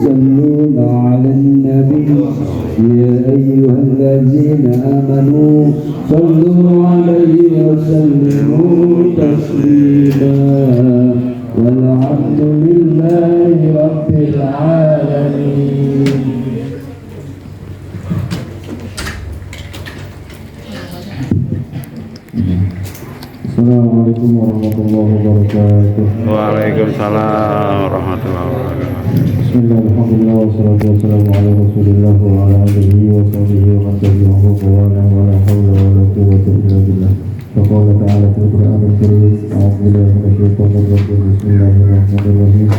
يصلون على النبي يا أيها الذين آمنوا صلوا عليه وسلموا تسليما والحمد لله رب العالمين. Assalamualaikum warahmatullahi wabarakatuh. Waalaikumsalam warahmatullahi wabarakatuh. Bismillahirrahmanirrahim. Wassalatu wassalamu ala Rasulillah wa ala alihi wa sahbihi wa man tabi'ahu wa la hawla wa la quwwata illa billah. Wa qala ta'ala fil Qur'anil Karim, a'udzu billahi minasy syaithanir rajim. Bismillahirrahmanirrahim.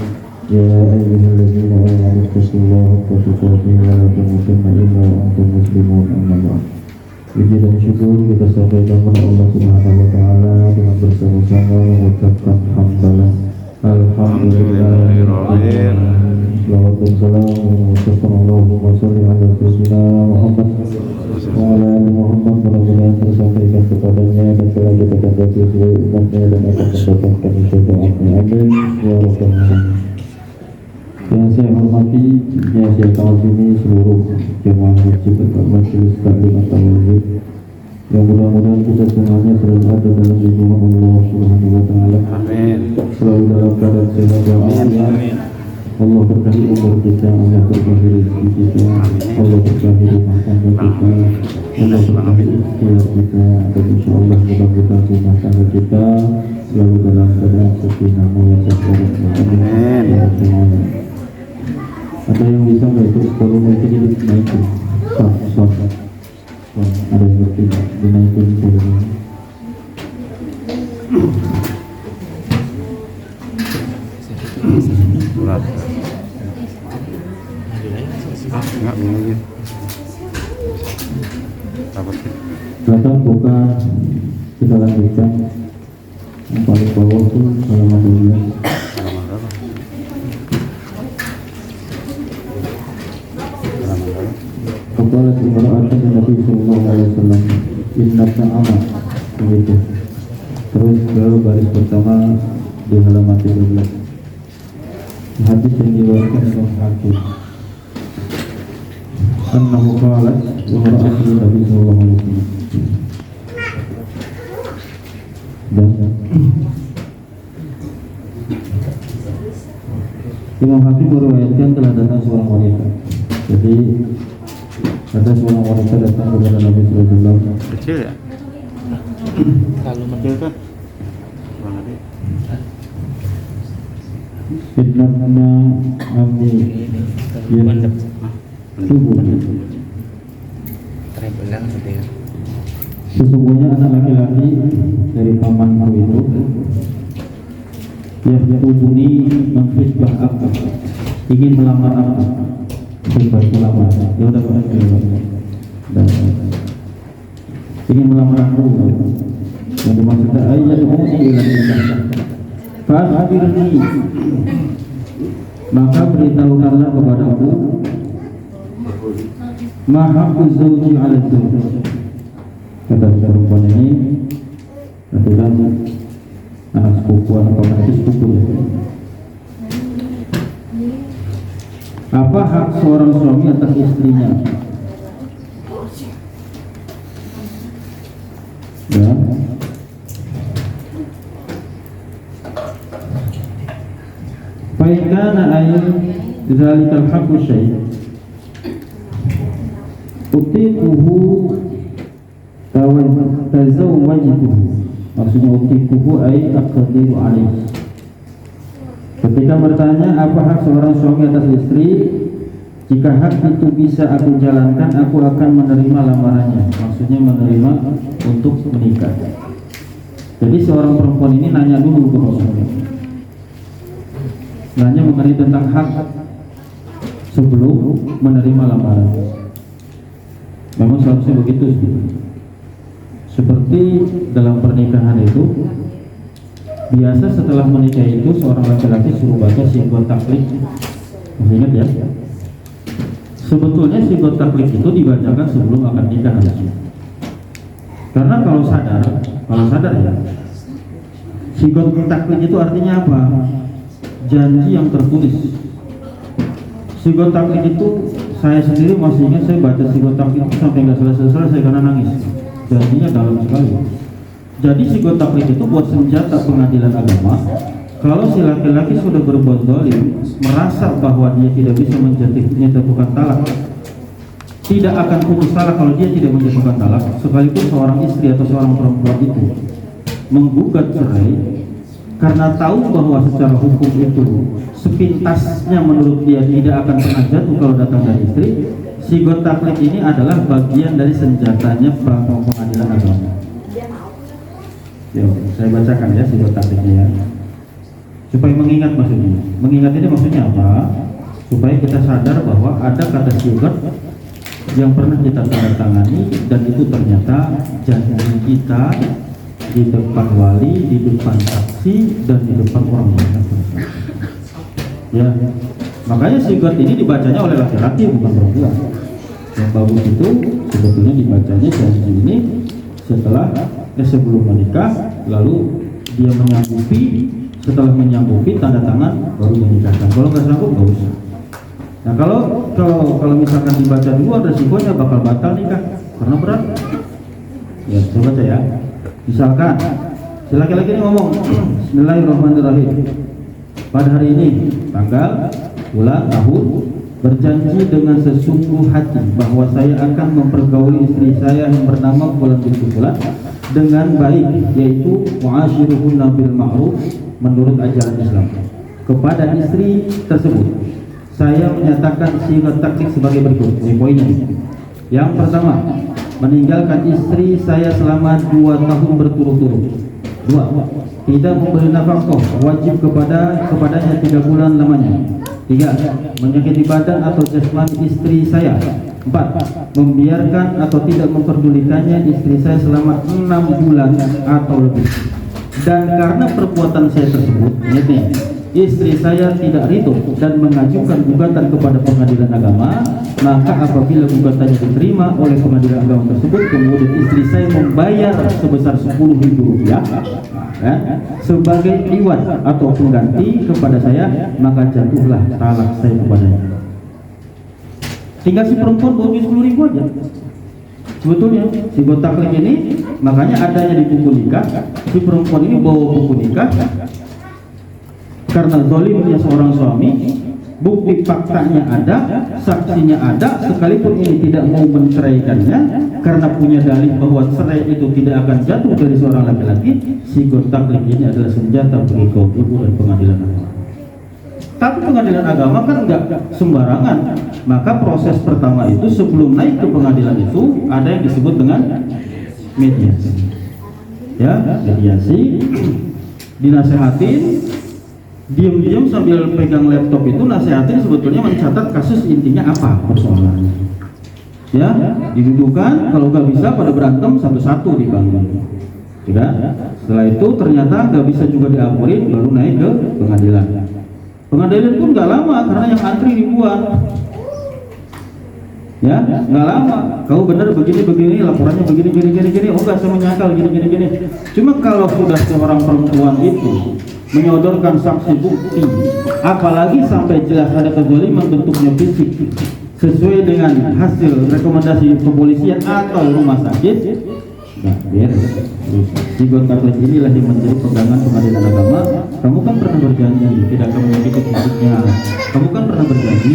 Ya ayyuhalladzina amanu taqullaha haqqa tuqatih wa la tamutunna illa wa antum muslimun. Amma ba'd. Puji dan syukur kita sampaikan kepada Allah Subhanahu wa taala dengan bersama-sama mengucapkan hamdalah. Alhamdulillahirabbil alamin. Shalawat dan salam mengucapkan Allahumma shalli ala sayyidina Muhammad wa ala ali Muhammad. Mudah-mudahan tersampaikan kepadanya dan telah kita kendaki sebagai umatnya dan akan mendapatkan syafaatnya. Amin ya rabbal alamin. Yang saya hormati, yang saya kagumi seluruh jemaah masjid dan majelis taklim atau wajib, yang mudah-mudahan kita semuanya selalu ada dalam lindungan Allah Subhanahu wa taala. Amin. Selalu dalam keadaan sehat walafiat. Allah berkahi umur kita, Allah berkahi rezeki kita, Allah berkahi rumah tangga kita, Allah berkahi ikhtiar kita, dan insyaallah mudah-mudahan rumah tangga kita selalu dalam keadaan sakinah mawaddah warahmah. Amin ya rabbal alamin. Ada yang bisa nggak itu volume ini dinaikin? Sound. Ada yang ngerti dinaikin volume? Berat. Enggak mungkin. Apa sih? Silakan buka, kita lanjutkan. Yang paling bawah itu halaman 12. Qalat imra'atun Nabi sallallahu alaihi wasallam inna ta'ama, begitu. Terus ke baris pertama di halaman 13. Hadis yang diriwayatkan Imam Hakim. Annahu qalat imra'atun Nabi sallallahu alaihi wasallam. Dan Imam Hakim meriwayatkan telah datang seorang wanita. Jadi ada seorang wanita datang kepada Nabi sallallahu alaihi wasallam. Kecil ya? Kalau kecil kan? Fitnahna Abi Subuh. Sesungguhnya anak laki-laki dari pamanku itu yahtubuni mengfitbah aku, ingin melamar aku. Fitbah melamar, dia udah pernah dan ingin melamar aku. Yang dimaksudnya ayat Fa'akhirni, maka beritahukanlah kepadaku mahaqqu zawji 'ala zawj. Kata perempuan ini adalah anak sepupu atau anak sepupu. Apa hak seorang suami atas istrinya? Ya. Faikana ayat dzalikal haqqu syai' utiquhu tazawwajtuhu, maksudnya utiquhu ay aqdiru alaihi. Ketika bertanya apa hak seorang suami atas istri, jika hak itu bisa aku jalankan, aku akan menerima lamarannya, maksudnya menerima untuk menikah. Jadi seorang perempuan ini nanya dulu ke Rasulullah, nanya mengenai tentang hak sebelum menerima lamaran. Memang seharusnya begitu sih. Seperti dalam pernikahan itu, biasa setelah menikah itu seorang laki-laki suruh baca sigot taklid. Masih ingat ya? Sebetulnya sigot taklid itu dibacakan sebelum akan nikah harusnya. Karena kalau sadar ya, sigot taklid itu artinya apa? Janji yang tertulis. Sigot taklid itu saya sendiri masih ingat, saya baca sigot taklid itu sampai nggak selesai karena nangis. Jadinya dalam sekali. Jadi sigot taklid itu buat senjata pengadilan agama. Kalau si laki-laki sudah berbuat zalim, merasa bahwa dia tidak bisa menjatuhkan talak, tidak akan putus talak kalau dia tidak menjatuhkan talak, sekalipun seorang istri atau seorang perempuan itu menggugat cerai karena tahu bahwa secara hukum itu sepintasnya menurut dia tidak akan pernah jatuh kalau datang dari istri. Sigot taklid ini adalah bagian dari senjatanya pengadilan agama. Yuk, saya bacakan ya sigot taklidnya ya, supaya mengingat maksudnya. Mengingat ini maksudnya apa? Supaya kita sadar bahwa ada kata sigot yang pernah kita tanda tangani dan itu ternyata janji kita di depan wali, di depan saksi, dan di depan orang banyak. Ya, makanya sigot ini dibacanya oleh laki-laki bukan perempuan. Yang bagus itu sebetulnya dibacanya janji ini setelah sebelum menikah, lalu dia menyanggupi, setelah menyanggupi tanda tangan baru menikahkan. Kalau nggak sanggup nggak usah. Nah kalau misalkan dibaca dulu ada resikonya bakal batal nikah karena berat. Ya, saya baca ya. Misalkan si laki-laki ini ngomong, Bismillahirrahmanirrahim, pada hari ini tanggal, bulan, tahun, berjanji dengan sesungguh hati bahwa saya akan mempergauli istri saya yang bernama Fulan binti Fulan dengan baik, yaitu mu'asyiruhunna bil ma'ruf menurut ajaran Islam. Kepada istri tersebut saya menyatakan sigat taklid sebagai berikut. Ini poinnya. Yang pertama, meninggalkan istri saya selama 2 tahun berturut-turut. 2. Tidak memberi nafkah wajib kepadanya 3 bulan lamanya. 3. Menyakiti badan atau jasmani istri saya. 4. Membiarkan atau tidak memperdulikannya istri saya selama 6 bulan atau lebih. Dan karena perbuatan saya tersebut, istri saya tidak ridho dan mengajukan gugatan kepada pengadilan agama, maka apabila gugatannya diterima oleh pengadilan agama tersebut, kemudian istri saya membayar sebesar Rp10.000 sebagai iwat atau pengganti kepada saya, maka jatuhlah talak saya kepadanya. Tinggal si perempuan bawa 10.000 aja. Sebetulnya sigot taklid ini makanya adanya di buku nikah. Si perempuan ini bawa buku nikah karena zalimnya seorang suami, bukti faktanya ada, saksinya ada, sekalipun ini tidak mau menceraikannya karena punya dalih bahwa cerai itu tidak akan jatuh dari seorang laki-laki. Sigot taklid ini adalah senjata bagi kaum ibu dan pengadilan agama. Tapi pengadilan agama kan enggak sembarangan. Maka proses pertama itu sebelum naik ke pengadilan itu ada yang disebut dengan mediasi. Ya, mediasi, dinasehatin, diam-diam sambil pegang laptop itu nasehatin sebetulnya mencatat kasus intinya apa persoalannya. Ya, didudukan, kalau nggak bisa pada berantem satu-satu dibangun. Tidak. Setelah itu ternyata nggak bisa juga diampurin, baru naik ke pengadilan. Pengadilan pun nggak lama karena yang antri ribuan. Ya, nggak lama. Kau benar begini, laporannya begini. Oh nggak, saya menyangkal gini. Cuma kalau sudah seorang perempuan itu menyodorkan saksi bukti, apalagi sampai jelas ada kezaliman bentuknya fisik sesuai dengan hasil rekomendasi kepolisian atau rumah sakit, nah beres. Sigot taklid inilah yang menjadi pegangan pengadilan agama. Kamu kan pernah berjanji tidak akan menyakiti fisiknya. Kamu kan pernah berjanji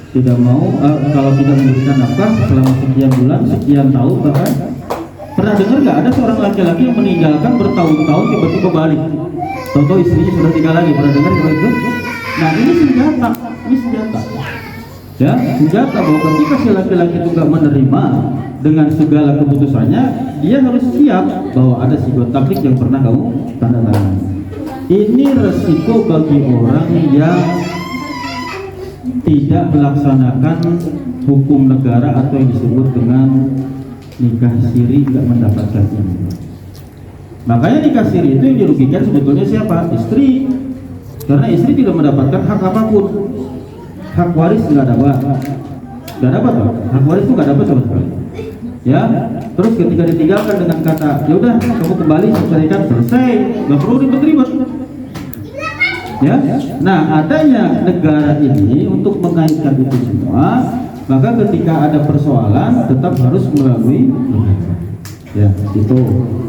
tidak mau kalau tidak memberikan nafkah selama sekian bulan, sekian tahun bahkan. Pernah dengar nggak ada seorang laki-laki yang meninggalkan bertahun-tahun tiba-tiba balik? Contoh istrinya sudah tinggal lagi, pernah dengar itu? Nah ini senjata, ya senjata bahwa ketika si laki-laki itu nggak menerima dengan segala keputusannya, dia harus siap bahwa ada sigot taklid yang pernah kamu tanda tangan. Ini resiko bagi orang yang tidak melaksanakan hukum negara atau yang disebut dengan nikah siri, nggak mendapatkan ini. Makanya nikah siri itu yang dirugikan sebetulnya siapa? Istri. Karena istri tidak mendapatkan hak apapun. Hak waris nggak dapat. Hak waris itu nggak dapat sama sekali. Ya. Terus ketika ditinggalkan dengan kata, ya udah kamu kembali ceraikan, selesai, nggak perlu ribet-ribet. Ya, nah adanya negara ini untuk mengaitkan itu semua, maka ketika ada persoalan tetap harus melalui negara. Ya, itu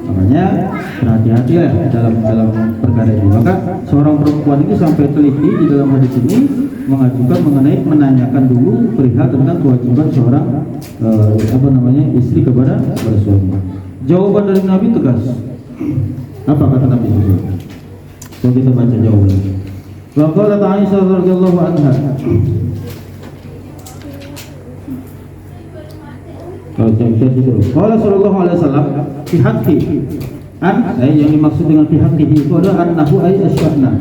makanya berhati-hati ya dalam perkara ini. Maka seorang perempuan ini sampai teliti di dalam hadis ini mengajukan mengenai menanyakan dulu perihal tentang kewajiban seorang istri kepada suami. Jawaban dari Nabi tegas. Apa kata Nabi itu? Coba kita baca jawabannya. Wa qalat Aisyah radhiyallahu anha. Qala sallallahu alaihi wasallam fi haqqi yang dimaksud dengan fi haqqi itu adalah annahu ay asyafna.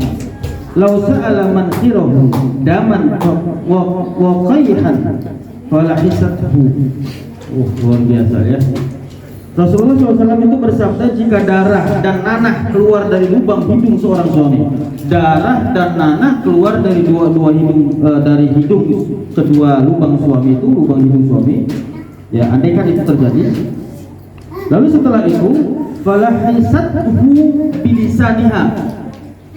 Law sa'ala man khirahu daman wa qayhan qala hisathu. Luar biasa ya. Rasulullah SAW itu bersabda, jika darah dan nanah keluar dari lubang hidung seorang suami, darah dan nanah keluar dari dua hidung, dari hidung kedua lubang suami itu, lubang hidung suami, ya andaikan itu terjadi, lalu setelah itu falahisathu bilisaniha,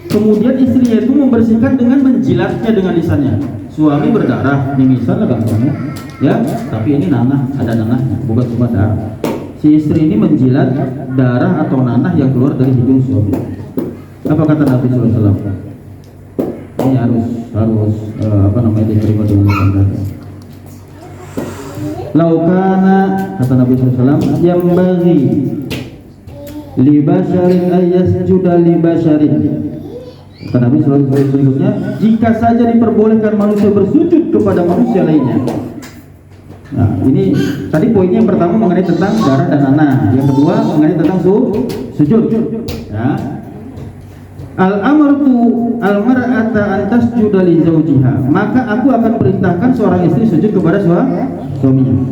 kemudian istrinya itu membersihkan dengan menjilatnya dengan lisannya. Suami berdarah, mimisan agak banyak, ya, tapi ini nanah, ada nanahnya, bukan cuma darah. Si istri ini menjilat darah atau nanah yang keluar dari hidung suami. Apa kata Nabi SAW? Ini harus diterima dengan benar. Laukana, kata Nabi SAW, yang bagi libasharin ayyasjuda libasharin. Kata Nabi SAW berikutnya, jika saja diperbolehkan manusia bersujud kepada manusia lainnya. Nah, ini tadi poinnya yang pertama mengenai tentang darah dan nanah, yang kedua mengenai tentang sujud. Ya. Al-amrtu al-mar'ata an tasjuda li zawjiha, maka aku akan perintahkan seorang istri sujud kepada suaminya.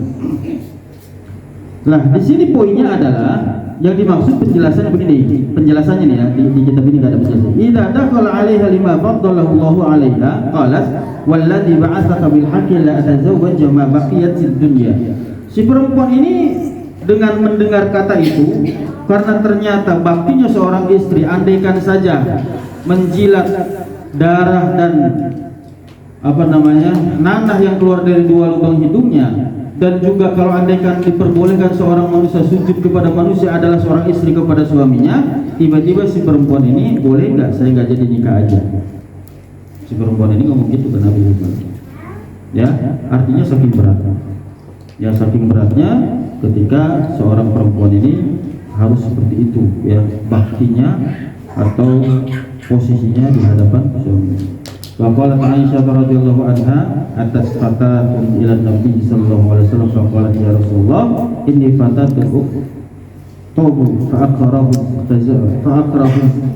Nah, di sini poinnya adalah yang dimaksud penjelasannya begini. Penjelasannya nih ya, di kitab ini enggak ada penjelasan. Idza dakhala 'alaiha lima faddalahu Allahu 'alaiha, qalat walladzi ba'atsaka bil haqqi la atazawwaju ma baqiyatid dunya. Si perempuan ini dengan mendengar kata itu, karena ternyata baktinya seorang istri, andaikan saja menjilat darah dan nanah yang keluar dari dua lubang hidungnya, dan juga kalau andaikan diperbolehkan seorang manusia sujud kepada manusia adalah seorang istri kepada suaminya, tiba-tiba si perempuan ini, boleh nggak saya nggak jadi nikah aja? Si perempuan ini ngomong gitu ke Nabi Muhammad. Ya, artinya saking beratnya. Ya, saking beratnya ketika seorang perempuan ini harus seperti itu, ya, baktinya atau posisinya di hadapan suaminya. Wa qalat Aisyah radhiyallahu anha atas kata ila Nabi sallallahu alaihi wasallam, faqalat ya Rasulullah inni fatatu tubu fa akrahu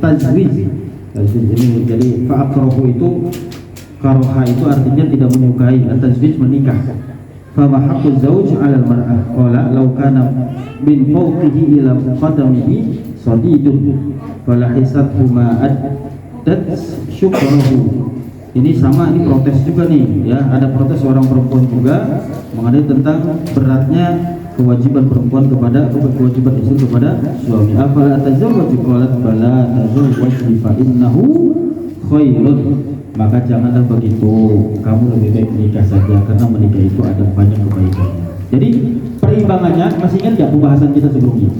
tazwij. Ini jadi fa akrahu itu karoha itu artinya tidak menyukai, tazwij menikah. Fa ma haqqu zawj 'ala al-mar'ah qala law kana min fawqihi ila qadamihi sadidun fala hisathu ma addat syukrahu. Ini sama, ini protes juga nih, ya, ada protes seorang perempuan juga mengenai tentang beratnya kewajiban perempuan kewajiban istri kepada suami. Afala tazawwaju qalat bala tazawwaju fa innahu khairun. Maka janganlah begitu, kamu lebih baik menikah saja karena menikah itu ada banyak kebaikannya. Jadi perimbangannya, masih ingat gak pembahasan kita sebelumnya?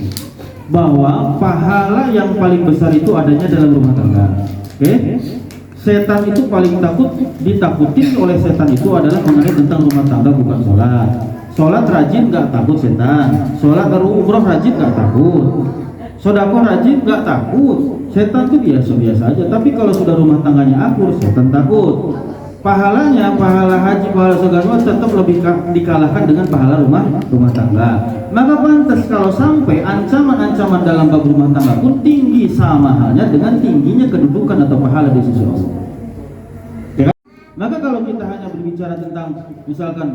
Bahwa pahala yang paling besar itu adanya dalam rumah tangga. Oke? Setan itu paling ditakutin oleh setan itu adalah mengenai tentang rumah tangga, bukan sholat. Sholat rajin nggak takut setan. Sholat umroh rajin nggak takut. Sedekah rajin nggak takut. Setan itu biasa-biasa aja. Tapi kalau sudah rumah tangganya akur, setan takut. Pahalanya, pahala haji, pahala segala tetap lebih dikalahkan dengan pahala rumah tangga. Maka pantas kalau sampai ancaman-ancaman dalam bab rumah tangga pun tinggi sama halnya dengan tingginya kedudukan atau pahala di sisi Allah. Ya kan? Maka kalau kita hanya berbicara tentang misalkan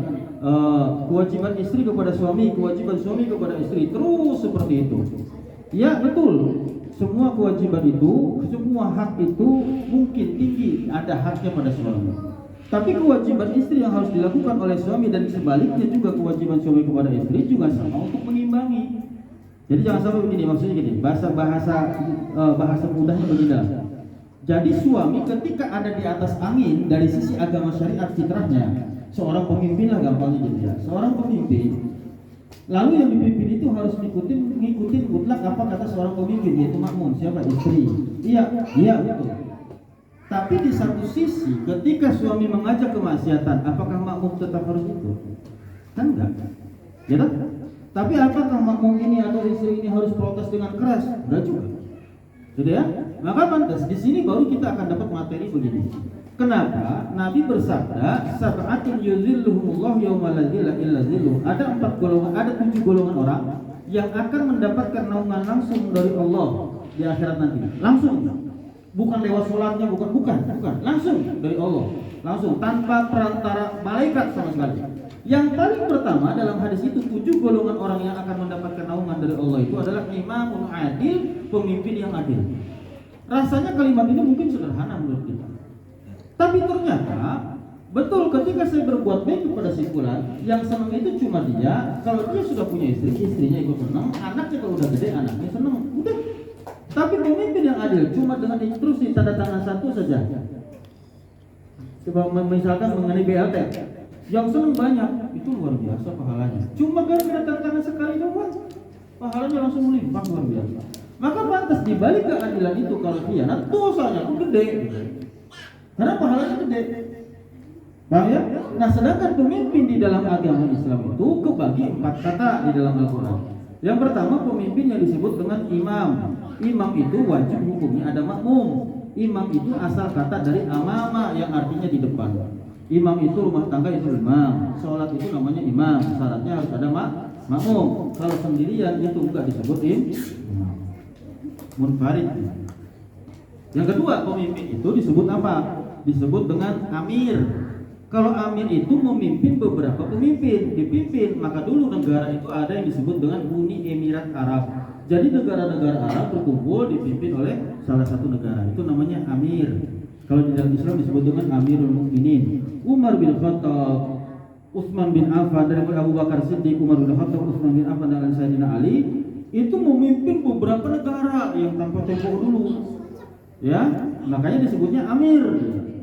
kewajiban istri kepada suami, kewajiban suami kepada istri, terus seperti itu. Ya betul, semua kewajiban itu, semua hak itu mungkin tinggi, ada haknya pada suami. Tapi kewajiban istri yang harus dilakukan oleh suami dan sebaliknya juga kewajiban suami kepada istri juga sama untuk mengimbangi. Jadi jangan sampai begini, maksudnya gini, bahasa mudahnya begini. Jadi suami ketika ada di atas angin dari sisi agama syariat fitrahnya, seorang pemimpin lah gampangnya gitu ya. Seorang pemimpin, lalu yang dipimpin itu harus ngikutin mutlak apa kata seorang pemimpin, yaitu makmum. Siapa? Istri. Iya betul. Tapi di satu sisi ketika suami mengajak kemaksiatan, apakah makmum tetap harus ikut? Kan enggak. Ya kan? Tapi apakah makmum ini atau istri ini harus protes dengan keras? Enggak juga. Gitu ya? Maka pantas di sini baru kita akan dapat materi begini. Kenapa? Nabi bersabda, "Sab'atun yuzilluhumullah yauma la zilla illa zilluh." Ada 7 golongan orang yang akan mendapatkan naungan langsung dari Allah di akhirat nanti. Langsung. Bukan lewat sholatnya, bukan, langsung dari Allah, langsung tanpa perantara malaikat sama sekali. Yang paling pertama dalam hadis itu 7 golongan orang yang akan mendapatkan naungan dari Allah itu adalah imamun adil, pemimpin yang adil. Rasanya kalimat ini mungkin sederhana menurut kita, tapi ternyata betul ketika saya berbuat baik kepada si fulan, yang senang itu cuma dia. Kalau dia sudah punya istri, istrinya ikut senang, anaknya kalau udah gede, anaknya senang, udah. Tapi pemimpin yang adil cuma dengan instruksi tanda tangan satu saja. Coba misalkan mengenai BLT, yang senang banyak, itu luar biasa pahalanya. Cuma gara-gara tanda tangan sekali doang, pahalanya langsung melimpah luar biasa. Maka pantas dibalik keadilan itu kalau khianat, dosanya pun gede. Karena pahalanya gede. Paham ya? Nah, sedangkan pemimpin di dalam agama Islam itu kebagi 4 kata di dalam Al-Quran. Yang pertama, pemimpin yang disebut dengan imam. Imam itu wajib hukumnya ada makmum. Imam itu asal kata dari amama yang artinya di depan. Imam itu rumah tangga itu imam. Sholat itu namanya imam. Syaratnya harus ada makmum. Kalau sendirian itu enggak disebut imam. Munfarid. Yang kedua, pemimpin itu disebut apa? Disebut dengan amir. Kalau amir itu memimpin beberapa pemimpin, dipimpin, maka dulu negara itu ada yang disebut dengan Uni Emirat Arab. Jadi negara-negara Arab berkumpul dipimpin oleh salah satu negara, itu namanya amir. Kalau di dalam Islam disebut dengan Amirul Mukminin. Umar bin Khattab, Utsman bin Affan, dari Abu Bakar Siddiq, Umar bin Khattab, Utsman bin Affan, dan Sayyidina Ali itu memimpin beberapa negara yang tanpa tempo dulu. Ya, makanya disebutnya amir,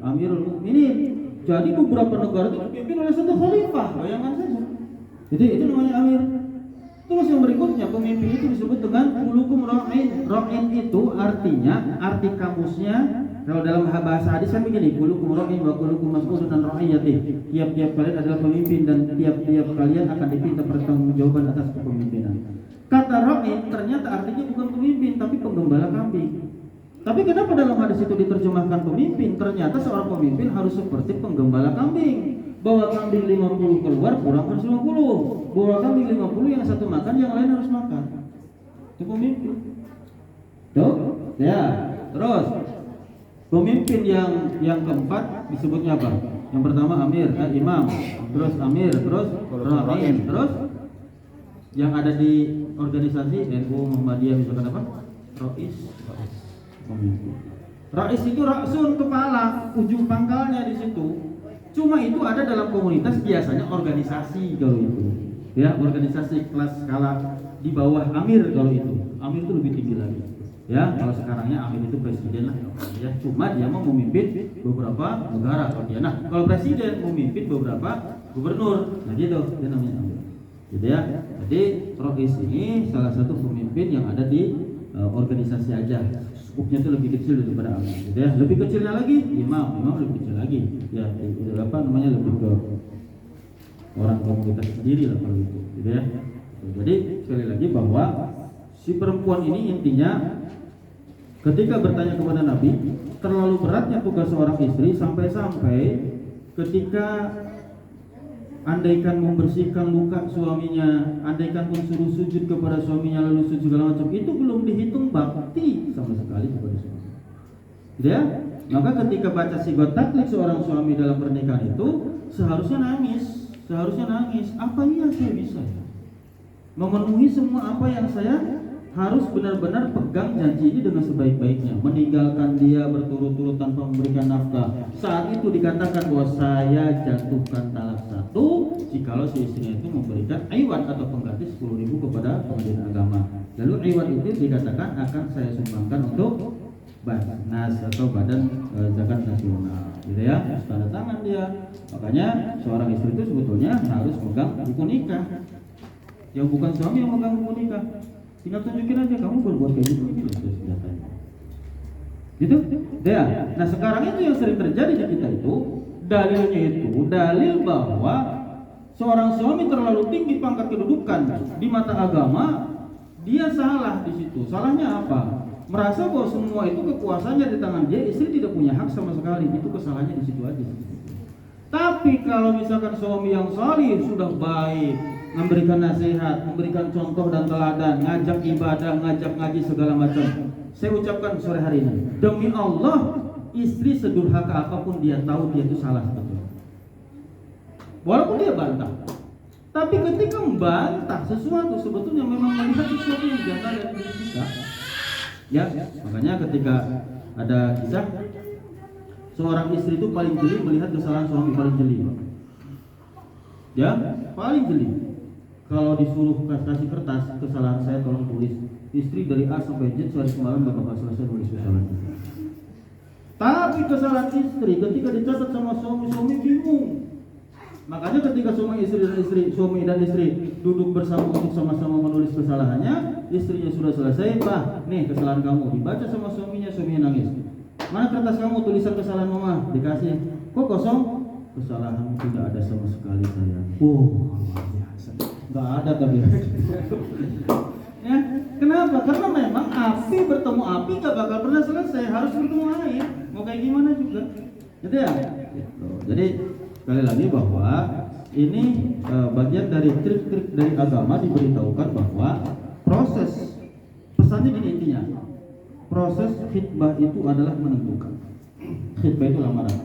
Amirul Mukminin. Jadi beberapa negara itu dipimpin oleh satu khalifah, bayangkan saja. Jadi itu namanya amir. Terus yang berikutnya, pemimpin itu disebut dengan kulukum ra'in. Ra'in itu artinya, arti kamusnya kalau dalam bahasa hadis kan begini, kulukum ra'in wa kulukum mas'ulun an ra'iyatih. Tiap-tiap kalian adalah pemimpin dan tiap-tiap kalian akan diminta pertanggungjawaban atas kepemimpinan. Kata ra'in ternyata artinya bukan pemimpin tapi penggembala kambing. Tapi kenapa dalam hadis itu diterjemahkan pemimpin? Ternyata seorang pemimpin harus seperti penggembala kambing. Bawa kambing 50 keluar, pulang harus 50. Bawa kambing 50, yang satu makan, yang lain harus makan. Itu pemimpin. Tuh, ya. Terus pemimpin yang keempat disebutnya apa? Yang pertama amir, imam. Terus amir, terus ra'in. Terus yang ada di organisasi NU Muhammadiyah misalkan apa? Rais. Pemimpin. Rais itu raksun, kepala, ujung pangkalnya di situ. Cuma itu ada dalam komunitas, biasanya organisasi kalau itu. Ya, organisasi kelas skala di bawah amir kalau itu. Amir itu lebih tinggi lagi. Ya, kalau sekarangnya amir itu presiden lah. Ya, cuma dia mau memimpin beberapa negara kalau dia. Nah, kalau presiden memimpin beberapa gubernur. Nah, gitu, dia namanya amir. Gitu ya. Jadi, Rais ini salah satu pemimpin yang ada di organisasi aja. Skupnya itu lebih kecil daripada amir, gitu ya. Lebih kecilnya lagi imam lebih kecil lagi. Ya, itu apa namanya, lebih ke orang komunitas sendiri lah kalau gitu ya. Jadi sekali lagi bahwa si perempuan ini intinya ketika bertanya kepada Nabi, terlalu beratnya tugas seorang istri sampai-sampai ketika andaikan membersihkan luka suaminya, andaikan pun suruh sujud kepada suaminya lalu sujud segala macam, itu belum dihitung bakti sama sekali kepada suami. Ya, maka ketika baca sigot taklid seorang suami dalam pernikahan itu seharusnya nangis. Apa iya saya bisa memenuhi semua apa yang saya harus benar-benar pegang janji ini dengan sebaik-baiknya, meninggalkan dia berturut-turut tanpa memberikan nafkah. Saat itu dikatakan bahwa saya jatuhkan talak 1 jikalau si istrinya itu memberikan iwan atau pengganti 10.000 kepada pengadilan agama. Lalu iwan itu dikatakan akan saya sumbangkan untuk Basnas atau Badan Zakat Nasional, gitu ya, harus tanda tangan dia. Makanya seorang istri itu sebetulnya harus megang buku nikah. Yang bukan suami yang megang buku nikah, tinggal tunjukin aja kamu berbuat kayak gitu, itu senjatanya. Gitu, ya. Nah sekarang itu yang sering terjadi di kita itu, dalilnya itu dalil bahwa seorang suami terlalu tinggi pangkat kedudukan di mata agama, dia salah di situ. Salahnya apa? Merasa bahwa semua itu kekuasaannya di tangan dia, istri tidak punya hak sama sekali. Itu kesalahannya di situ aja. Tapi kalau misalkan suami yang salih, sudah baik, memberikan nasihat, memberikan contoh dan teladan, ngajak ibadah, ngajak ngaji segala macam. Saya ucapkan sore hari ini, demi Allah, istri sedurhaka apapun dia tahu dia itu salah betul. Walaupun dia bantah. Tapi ketika membantah sesuatu sebetulnya memang melihat sesuatu yang janggal dari diri kita. Ya, makanya ketika ada kisah seorang istri itu paling jeli melihat kesalahan suami, paling jeli. Ya, paling jeli. Kalau disuruh kasih kertas kesalahan saya tolong tulis. Istri dari A sampai Z sehari semalam gak bakal selesai nulis kesalahan. Tapi kesalahan istri ketika dicatat sama suami bingung. Makanya ketika suami dan istri duduk bersama untuk sama-sama menulis kesalahannya, istrinya sudah selesai, Pak, nih kesalahan kamu, dibaca sama suaminya nangis. Mana kertas kamu, tulisan kesalahan mama, dikasih. Kok kosong? Kesalahan tidak ada sama sekali sayang. Luar biasa. Gak ada tapi. Ya, kenapa? Karena memang api bertemu api gak bakal pernah selesai, harus bertemu air. Mau kayak gimana juga. Gitu ya? Gitu. Jadi sekali lagi bahwa ini bagian dari trik-trik dari agama diberitahukan bahwa proses pesannya gini intinya, proses khitbah itu adalah menentukan. Khitbah itu lamaran,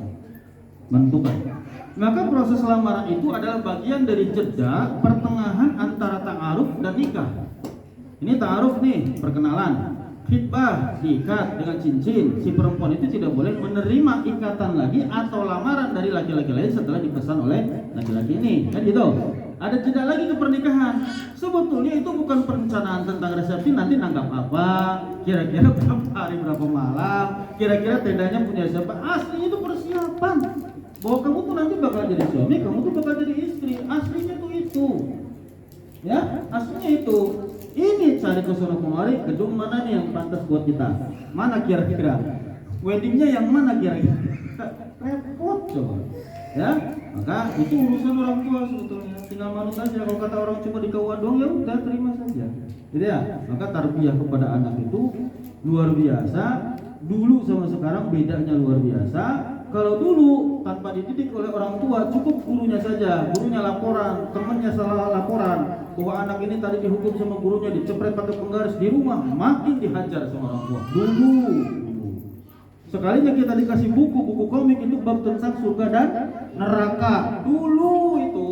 menentukan. Maka proses lamaran itu adalah bagian dari jeda pertengahan antara ta'aruf dan nikah. Ini ta'aruf nih, perkenalan. Khitbah diikat dengan cincin. Si perempuan itu tidak boleh menerima ikatan lagi atau lamaran dari laki-laki lain setelah dipesan oleh laki-laki ini. Kan gitu. Ada jeda lagi ke pernikahan. Sebetulnya itu bukan perencanaan tentang resepsi nanti nanggap apa, kira-kira berapa hari berapa malam, kira-kira tendanya punya siapa. Aslinya itu persiapan. Bahwa kamu tuh nanti bakal jadi suami, kamu tuh bakal jadi istri. Aslinya tuh itu. Ya, aslinya itu. Ini cari ke sono kemari, gedung mana nih yang pantas buat kita? Mana kira-kira? Weddingnya yang mana kira-kira? Repot coba. Ya, maka itu urusan orang tua sebetulnya. Tinggal manut aja. Kalau kata orang cuma di KUA doang, ya udah terima saja. Gitu ya. Maka tarbiyah kepada anak itu luar biasa. Dulu sama sekarang bedanya luar biasa. Kalau dulu tanpa dididik oleh orang tua, cukup gurunya saja, gurunya laporan, temannya salah laporan bahwa anak ini tadi dihukum sama gurunya, dicepret pakai penggaris di rumah, makin dihajar sama orang tua. Dulu. Sekalinya kita dikasih buku komik itu bab tentang surga dan neraka. Dulu itu,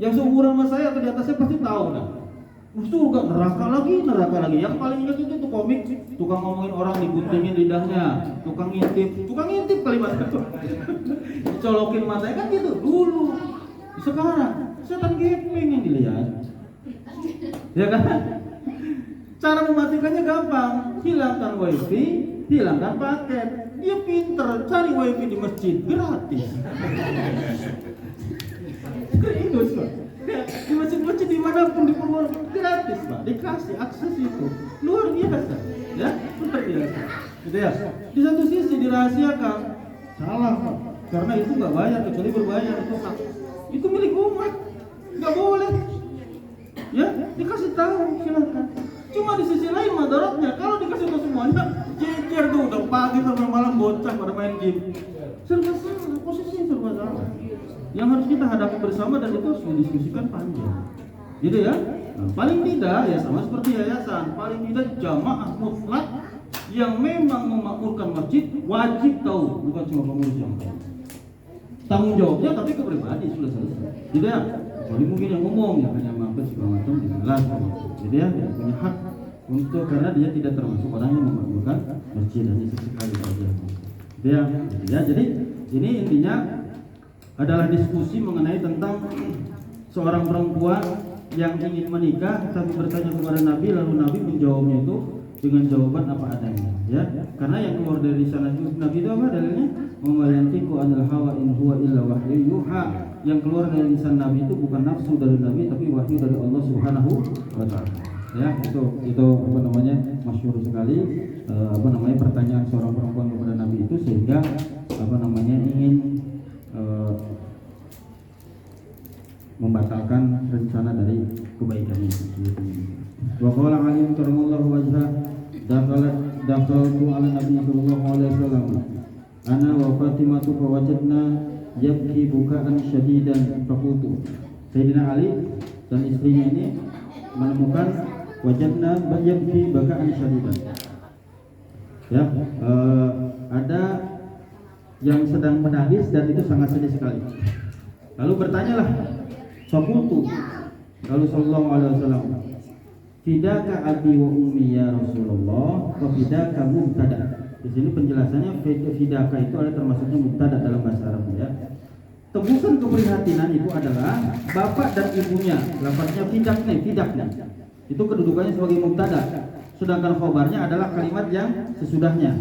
yang seumuran sama saya atau di atasnya pasti tahu dah. Surga, neraka lagi. Yang paling ingat itu tuh komik, tukang ngomongin orang diguntingin lidahnya, tukang ngintip kalimat itu. Dicolokin matanya kan gitu dulu. Sekarang setan gepeng yang dilihat. Ya kan? Cara mematikannya gampang, hilangkan wifi, hilangkan paket. Dia pinter, cari wifi di masjid gratis. Serius Pak. Di masjid-masjid dimanapun di Purworejo gratis Pak, dikasih akses itu luar biasa, ya luar biasa. Gitu ya. Di satu sisi dirahasiakan, salah Pak, karena itu nggak bayar kecuali berbayar itu hak, itu milik umat, nggak boleh. Ya dikasih tahu silakan. Cuma di sisi lain madaratnya kalau dikasih tahu semuanya, jejer tuh udah pagi sampai malam bocah pada main game. Serba salah, posisinya serba salah. Yang harus kita hadapi bersama dan itu harus didiskusikan panjang. Gitu ya. Nah, paling tidak ya sama seperti yayasan, paling tidak jamaah mutlak yang memang memakmurkan masjid wajib tahu, bukan cuma pengurus yang tahu. Tanggung jawabnya tapi ke pribadi sudah selesai. Gitu ya. Kecuali mungkin yang umum ya hanya mampir segala macam jelas. Gitu ya, tidak punya hak untuk karena dia tidak termasuk orang yang memakmurkan masjid hanya sesekali saja. Gitu ya. Gitu ya. Jadi ini intinya adalah diskusi mengenai tentang seorang perempuan yang ingin menikah tapi bertanya kepada Nabi, lalu Nabi menjawabnya itu dengan jawaban apa adanya, ya. Karena yang keluar dari lisan Nabi itu apa dalilnya? Wa yantiqu anil hawa in huwa illa wahyu yuha. Yang keluar dari lisan Nabi itu bukan nafsu dari Nabi tapi wahyu dari Allah Subhanahu wa taala. Ya, itu apa namanya? Masyhur sekali pertanyaan seorang perempuan kepada Nabi itu sehingga ingin membatalkan rencana dari kebaikan itu. Wa qala Ali karramallahu wajhah dakhaltu ala Nabi sallallahu alaihi wasallam ana wa Fatimah fa wajadna yabki bukaan syadidan faqultu. Sayyidina Ali dan istrinya ini menemukan wajadna yabki bukaan syadidan. Ya, ada yang sedang menangis dan itu sangat sedih sekali. Lalu bertanyalah faqultu, lalu sallallahu alaihi wasallam, fidaka abi wa ummi ya Rasulullah, wa fidaka mubtada. Di sini penjelasannya fidaka itu ada termasuknya mubtada dalam bahasa Arab, ya. Tebusan keprihatinan itu adalah bapak dan ibunya. Lafaznya fidaknya. Itu kedudukannya sebagai mubtada. Sedangkan khobarnya adalah kalimat yang sesudahnya.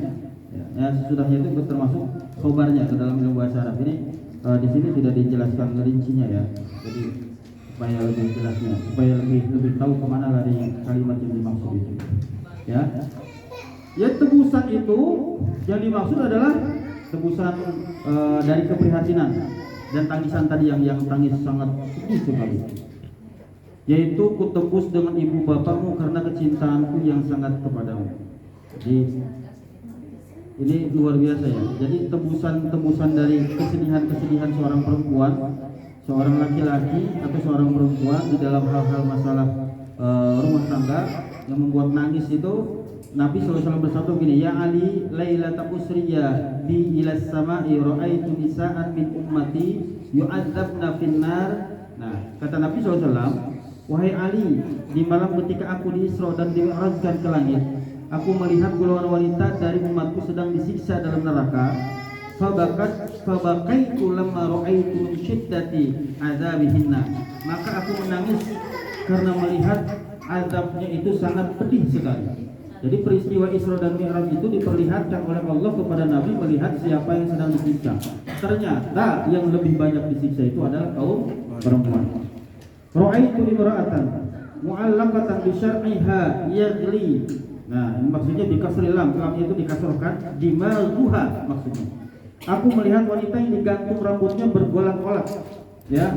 Ya, sesudahnya itu termasuk khobarnya ke dalam ilmu bahasa Arab. Ini di sini tidak dijelaskan rincinya, ya. Jadi supaya lebih jelasnya, supaya lebih tahu kemana lari kalimat yang dimaksud itu, ya. Ya, tebusan itu yang dimaksud adalah tebusan dari keprihatinan dan tangisan tadi yang tangis sangat sedih sekali, yaitu kutebus dengan ibu bapakmu karena kecintaanku yang sangat kepadamu. Jadi ini luar biasa, ya. Jadi tebusan dari kesedihan seorang perempuan, seorang laki-laki atau seorang perempuan di dalam hal-hal masalah rumah tangga yang membuat nangis itu, Nabi SAW bersabda begini, ya Ali lailata usriya bi ila sama'i ra'aitu nisa'an min ummati yu'adzabna finnar. Nah, kata Nabi SAW, wahai Ali, di malam ketika aku di Isra dan di'razkan ke langit, aku melihat golongan wanita dari umatku sedang disiksa dalam neraka. Fabakaitu lamma ra'aitu min syiddati azabihinna. Maka aku menangis karena melihat azabnya itu sangat pedih sekali. Jadi peristiwa Isra dan Mi'raj itu diperlihatkan oleh Allah kepada Nabi melihat siapa yang sedang disiksa. Ternyata yang lebih banyak disiksa itu adalah kaum perempuan. Ra'aitu imra'atan mu'allaqatan bi syar'iha yaghli. Nah, maksudnya dikasril lam itu dikasrkan dimaghuha maksudnya. Aku melihat wanita yang digantung rambutnya bergolak-golak, ya,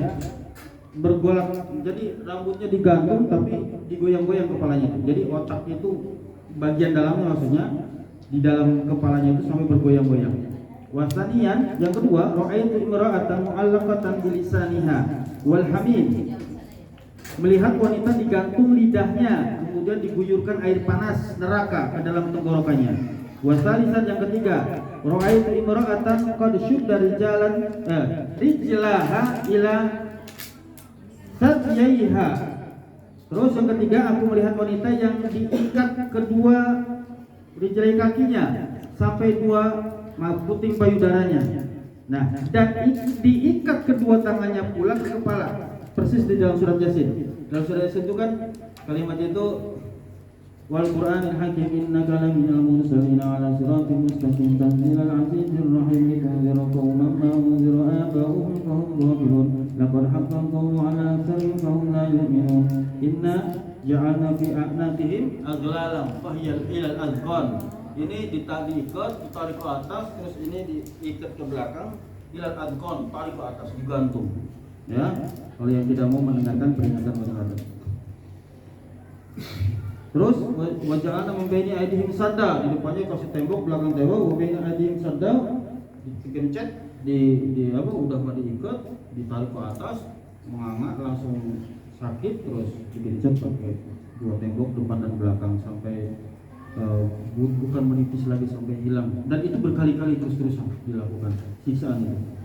bergolak. Jadi rambutnya digantung tapi digoyang-goyang kepalanya. Jadi otak itu bagian dalamnya, maksudnya di dalam kepalanya itu sampai bergoyang-goyang. Wasanian yang kedua, ra'aitu imra'atan mu'allaqatan bilisaniha wal hamim. Melihat wanita digantung lidahnya kemudian diguyurkan air panas neraka ke dalam tenggorokannya. Wasalisan yang ketiga, ra'aitu imra'atan qad syudda rijlaha ila sadyaiha. Terus yang ketiga, aku melihat wanita yang diikat kedua jari kakinya sampai dua puting payudaranya. Nah, dan diikat kedua tangannya pula ke kepala. Persis di dalam surat Yasin. Dalam surat Yasin itu kan kalimat itu wal Qur'anil hakim innaka laminal mursalin ala siratin mustaqim tanzilal azizir rahim litunzira qauman ma unzira aba'uhum fahum ghafilun laqad haqqal qawlu ala aktharihim fahum la yu'minun inna ja'alna fi a'naqihim aghlalan fahiya ilal azqan. Ini ditarik ke atas, terus ini diikat ke belakang, ilal azqan, tarik ke atas, digantung. Ya, kalau yang tidak mau mendengarkan peringatan masyarakat. Terus wajahana membaini aidihim sadda, di depannya kasih tembok, belakang tembok, membaini aidihim sadda, dikencet, udah mau diikat, ditarik ke atas, menganga langsung sakit, terus dikencet pakai dua tembok depan dan belakang sampai bukan menipis lagi sampai hilang. Dan itu berkali-kali terus-terusan dilakukan siksaan itu.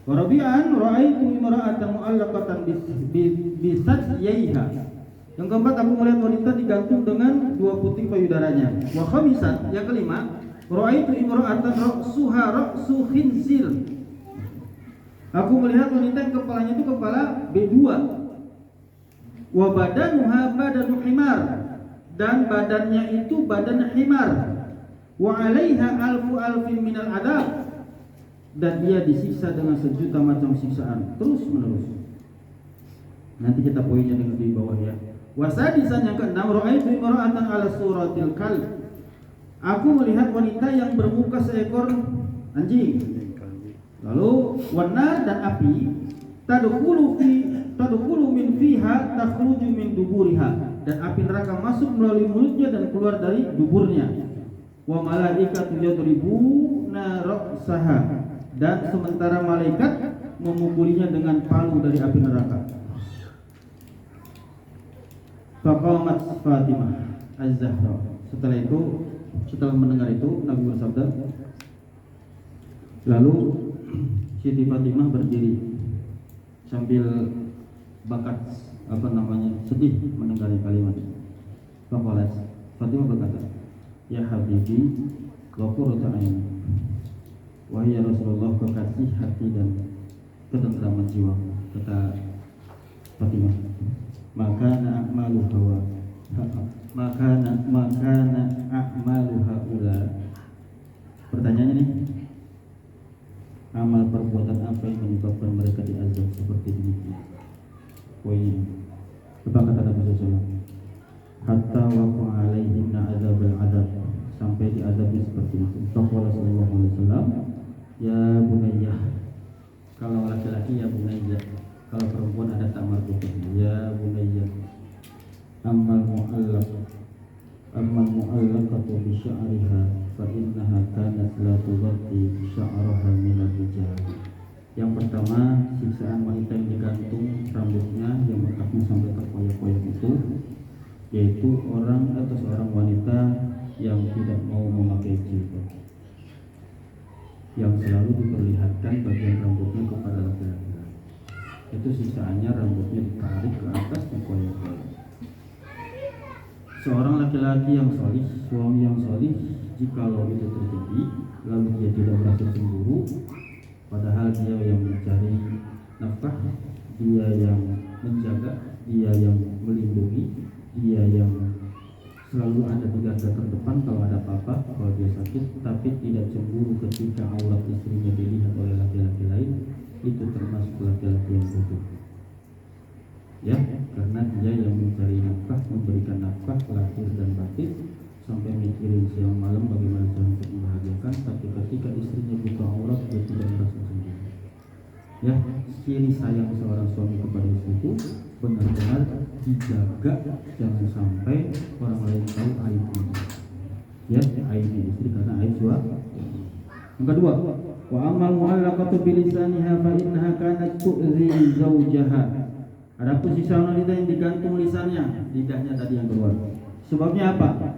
Warabi'an ra'aitu imra'atan mu'allaqatan bisadyaiha. Yang keempat, aku melihat wanita digantung dengan dua puting payudaranya. Wa khamisan, yang kelima, ra'aitu imra'atan ra'suha ra'su khinzir. Aku melihat wanita yang kepalanya itu kepala B2. Wa badanuha badanu himar. dan badannya itu badan himar, wa 'alaiha alfu alfin minal adab, dan dia disiksa dengan sejuta macam siksaan terus menerus. Nanti kita poinnya dengan di bawah ya. Wasadisan yang keenam, ra'aitu imra'atan ala suratil kalb. Aku melihat wanita yang bermuka seekor anjing. Lalu wanar dan api tadkhulu min fiha takhruju min duburiha, dan api neraka masuk melalui mulutnya dan keluar dari duburnya. Wa malaikatu yadribuna ra'saha, dan sementara malaikat memukulinya dengan palu dari api neraka. Faqamat Fatimah Az-Zahra. Setelah mendengar itu Nabi bersabda, lalu Siti Fatimah berdiri sambil sedih mendengar kalimat. Faqalat, Fatimah berkata, ya Habibi, qurratu aini, wahai Rasulullah, kekasih hati dan ketentraman jiwa. Kata Fatimah, makana a'malu haula. Pertanyaannya nih, amal perbuatan apa yang menyebabkan mereka diazab seperti ini? Poinnya, apa kata Nabi SAW? Hatta waqa alaihim azab, sampai diazabi seperti itu. Faqala sallallahu alaihi wasallam, ya bunayya. Kalau laki-laki ya bunayya, kalau perempuan ada tamar kutubnya, ya bunayya. Ammal mu'allaqatu bi sya'riha fa innaha kanat la tughatti sya'raha min ar-rijal. Yang pertama, siksaan wanita yang digantung rambutnya yang bekaknya sampai terkoyak-koyak itu, yaitu orang atau seorang wanita yang tidak mau memakai jilbab, yang selalu diperlihatkan bagian rambutnya kepada laki-laki. Itu siksaannya, rambutnya ditarik ke atas dan koyak-koyak. Seorang laki-laki yang solih, suami yang solih, jikalau itu terjadi lalu dia tidak merasa cemburu, padahal dia yang mencari nafkah, dia yang menjaga, dia yang melindungi, dia yang selalu ada di garda terdepan kalau ada apa-apa, kalau dia sakit, tapi tidak cemburu ketika aurat istrinya dilihat oleh laki-laki lain, itu termasuk laki-laki yang bodoh. Ya, karena dia yang mencari nafkah, memberikan nafkah lahir dan batin, sampai mikirin siang malam bagaimana cara untuk membahagiakan, tapi ketika istrinya buka aurat dia tidak merasa cemburu. Ya, ciri sayang seorang suami kepada istri itu benar-benar dijaga, jangan sampai orang lain tahu aibnya. Ya, aibnya istri karena aib suami. Yang kedua, wa amal mu'allaqatu bilisaniha fa innaha kanat tu'zi zawjaha. Adapun sisa wanita yang digantung lisannya, lidahnya tadi yang keluar. Sebabnya apa?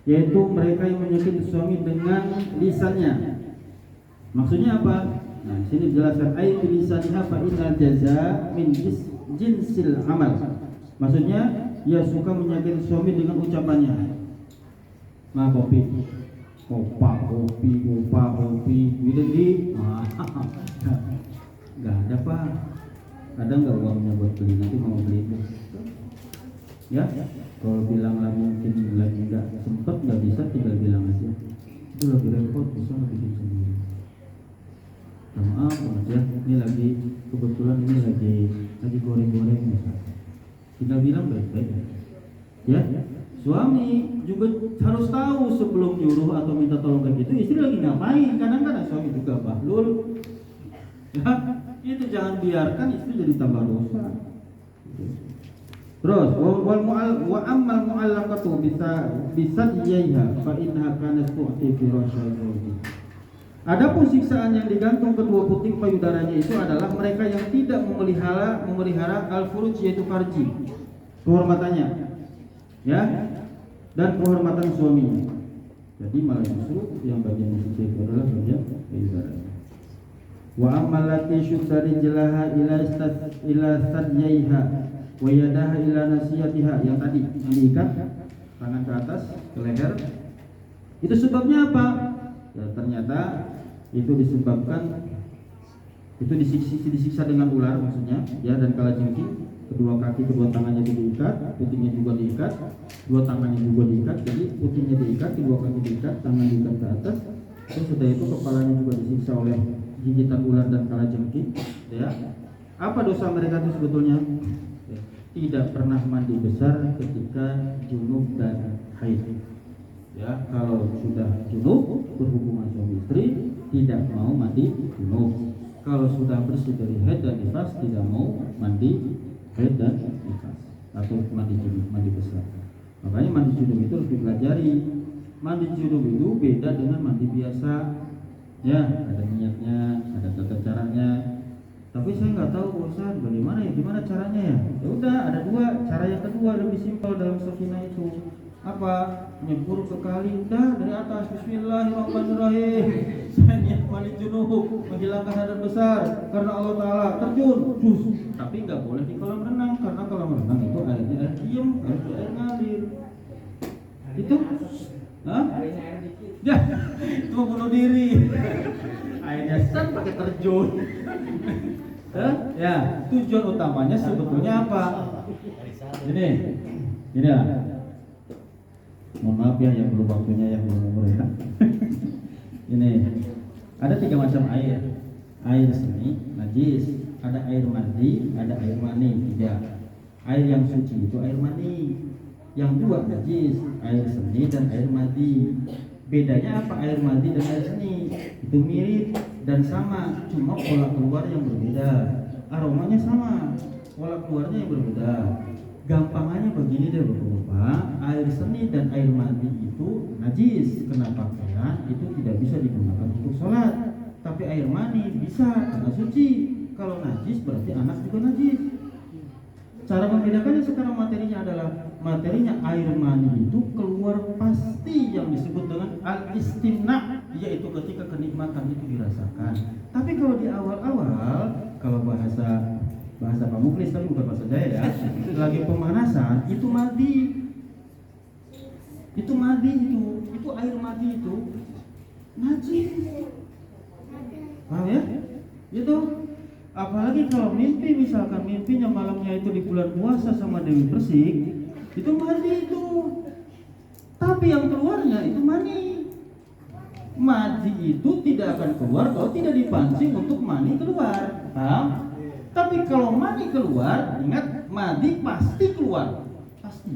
Yaitu mereka yang menyakiti suami dengan lisannya. Maksudnya apa? Nah, sini dijelaskan ayat lisaniha fa innal jaza min jinsil amal. Maksudnya ia suka menyakiti suami dengan ucapannya. Nah, kopi, gitu di. Enggak ada, Pak. Ada nggak uangnya buat beli, nanti mau beli itu? Ya, kalau bilang lah mungkin lagi nggak sempet, nggak bisa, tinggal bilang aja. Itu lagi repot, bisa nggak bikin sendiri. Maaf ya, ini lagi kebetulan ini lagi goreng-goreng misalnya. Tinggal bilang baik-baik. Ya, suami juga harus tahu sebelum nyuruh atau minta tolong kayak gitu, istri lagi ngapain. Kadang-kadang suami juga bahlul. Ya, itu jangan biarkan istri jadi tambah dosa. Terus wa ammal mu'allaqatu bisa yaiha fa innaha kanat tu'ti firasha zawji. Adapun siksaan yang digantung kedua puting payudaranya itu adalah mereka yang tidak memelihara al-furuj, yaitu farji, kehormatannya, ya, dan kehormatan suaminya. Jadi malah justru yang bagian suci itu adalah bagian payudaranya. Wa amallati syuttari jelaha ila sadyaiha wa yadaha ila nasiyatiha, yang tadi yang diikat tangan ke atas ke leher, itu sebabnya apa? Ya, ternyata itu disebabkan itu disiksa dengan ular maksudnya, ya, dan kalajengking kedua kaki, kedua tangannya diikat, putingnya juga diikat, dua tangannya juga diikat. Jadi putingnya diikat, kedua kaki diikat, tangan diikat ke atas. Terus setelah itu kepalanya juga disiksa oleh gigitan ular dan kalajengking. Ya, apa dosa mereka itu sebetulnya? Tidak pernah mandi besar ketika junub dan haid. Ya, kalau sudah junub berhubungan suami istri tidak mau mandi junub. Kalau sudah bersih dari haid dan nifas tidak mau mandi haid dan nifas atau mandi junub, mandi besar. Makanya mandi junub itu harus dipelajari. Mandi junub itu beda dengan mandi biasa. Ya, ada niatnya, ada tata caranya. Tapi saya nggak tahu Ustaz bagaimana ya, gimana caranya ya. Ya udah, ada dua cara. Yang kedua lebih simpel dalam sakinah itu. Apa? Nyebur ke kali, udah dari atas, bismillahirrahmanirrahim. Saya niat mandi junub, menghilangkan hadas besar karena Allah Ta'ala, terjun, tapi nggak boleh di kolam renang, karena kolam renang itu airnya air diem, harus air ngalir. Itu ya, itu mau bunuh diri. Airnya set pakai terjun. Ya, tujuan utamanya sebetulnya apa? Ini lah. Mohon maaf ya yang belum waktunya, yang belum umur ya. Ini ada 3 macam air. Air seni, najis, ada air mandi, ada air mani. 3. Air yang suci itu air mani. Yang 2 najis, air seni dan air mandi. Bedanya apa air mandi dan air seni? Itu mirip dan sama, cuma pola keluar yang berbeda. Aromanya sama, pola keluarnya yang berbeda. Gampangannya begini deh Bapak, air seni dan air mandi itu najis, kena pakaian itu tidak bisa digunakan untuk sholat. Tapi air mani bisa karena suci. Kalau najis berarti anak juga najis. Cara membedakannya sekarang materinya adalah materinya air mani itu keluar pasti yang disebut dengan al-istimna, yaitu ketika kenikmatan itu dirasakan. Tapi kalau di awal-awal, kalau bahasa Pak Muklis, tapi bukan bahasa saya ya, lagi pemanasan itu mandi, itu air mandi itu najis. Paham ya? Itu apalagi kalau mimpi, misalkan mimpinya malamnya itu di bulan puasa sama Dewi Persik, itu mandi itu. Tapi yang keluarnya itu mani. Mandi itu tidak akan keluar kalau tidak dipancing untuk mani keluar. Paham? Tapi kalau mani keluar, ingat mandi pasti keluar, pasti.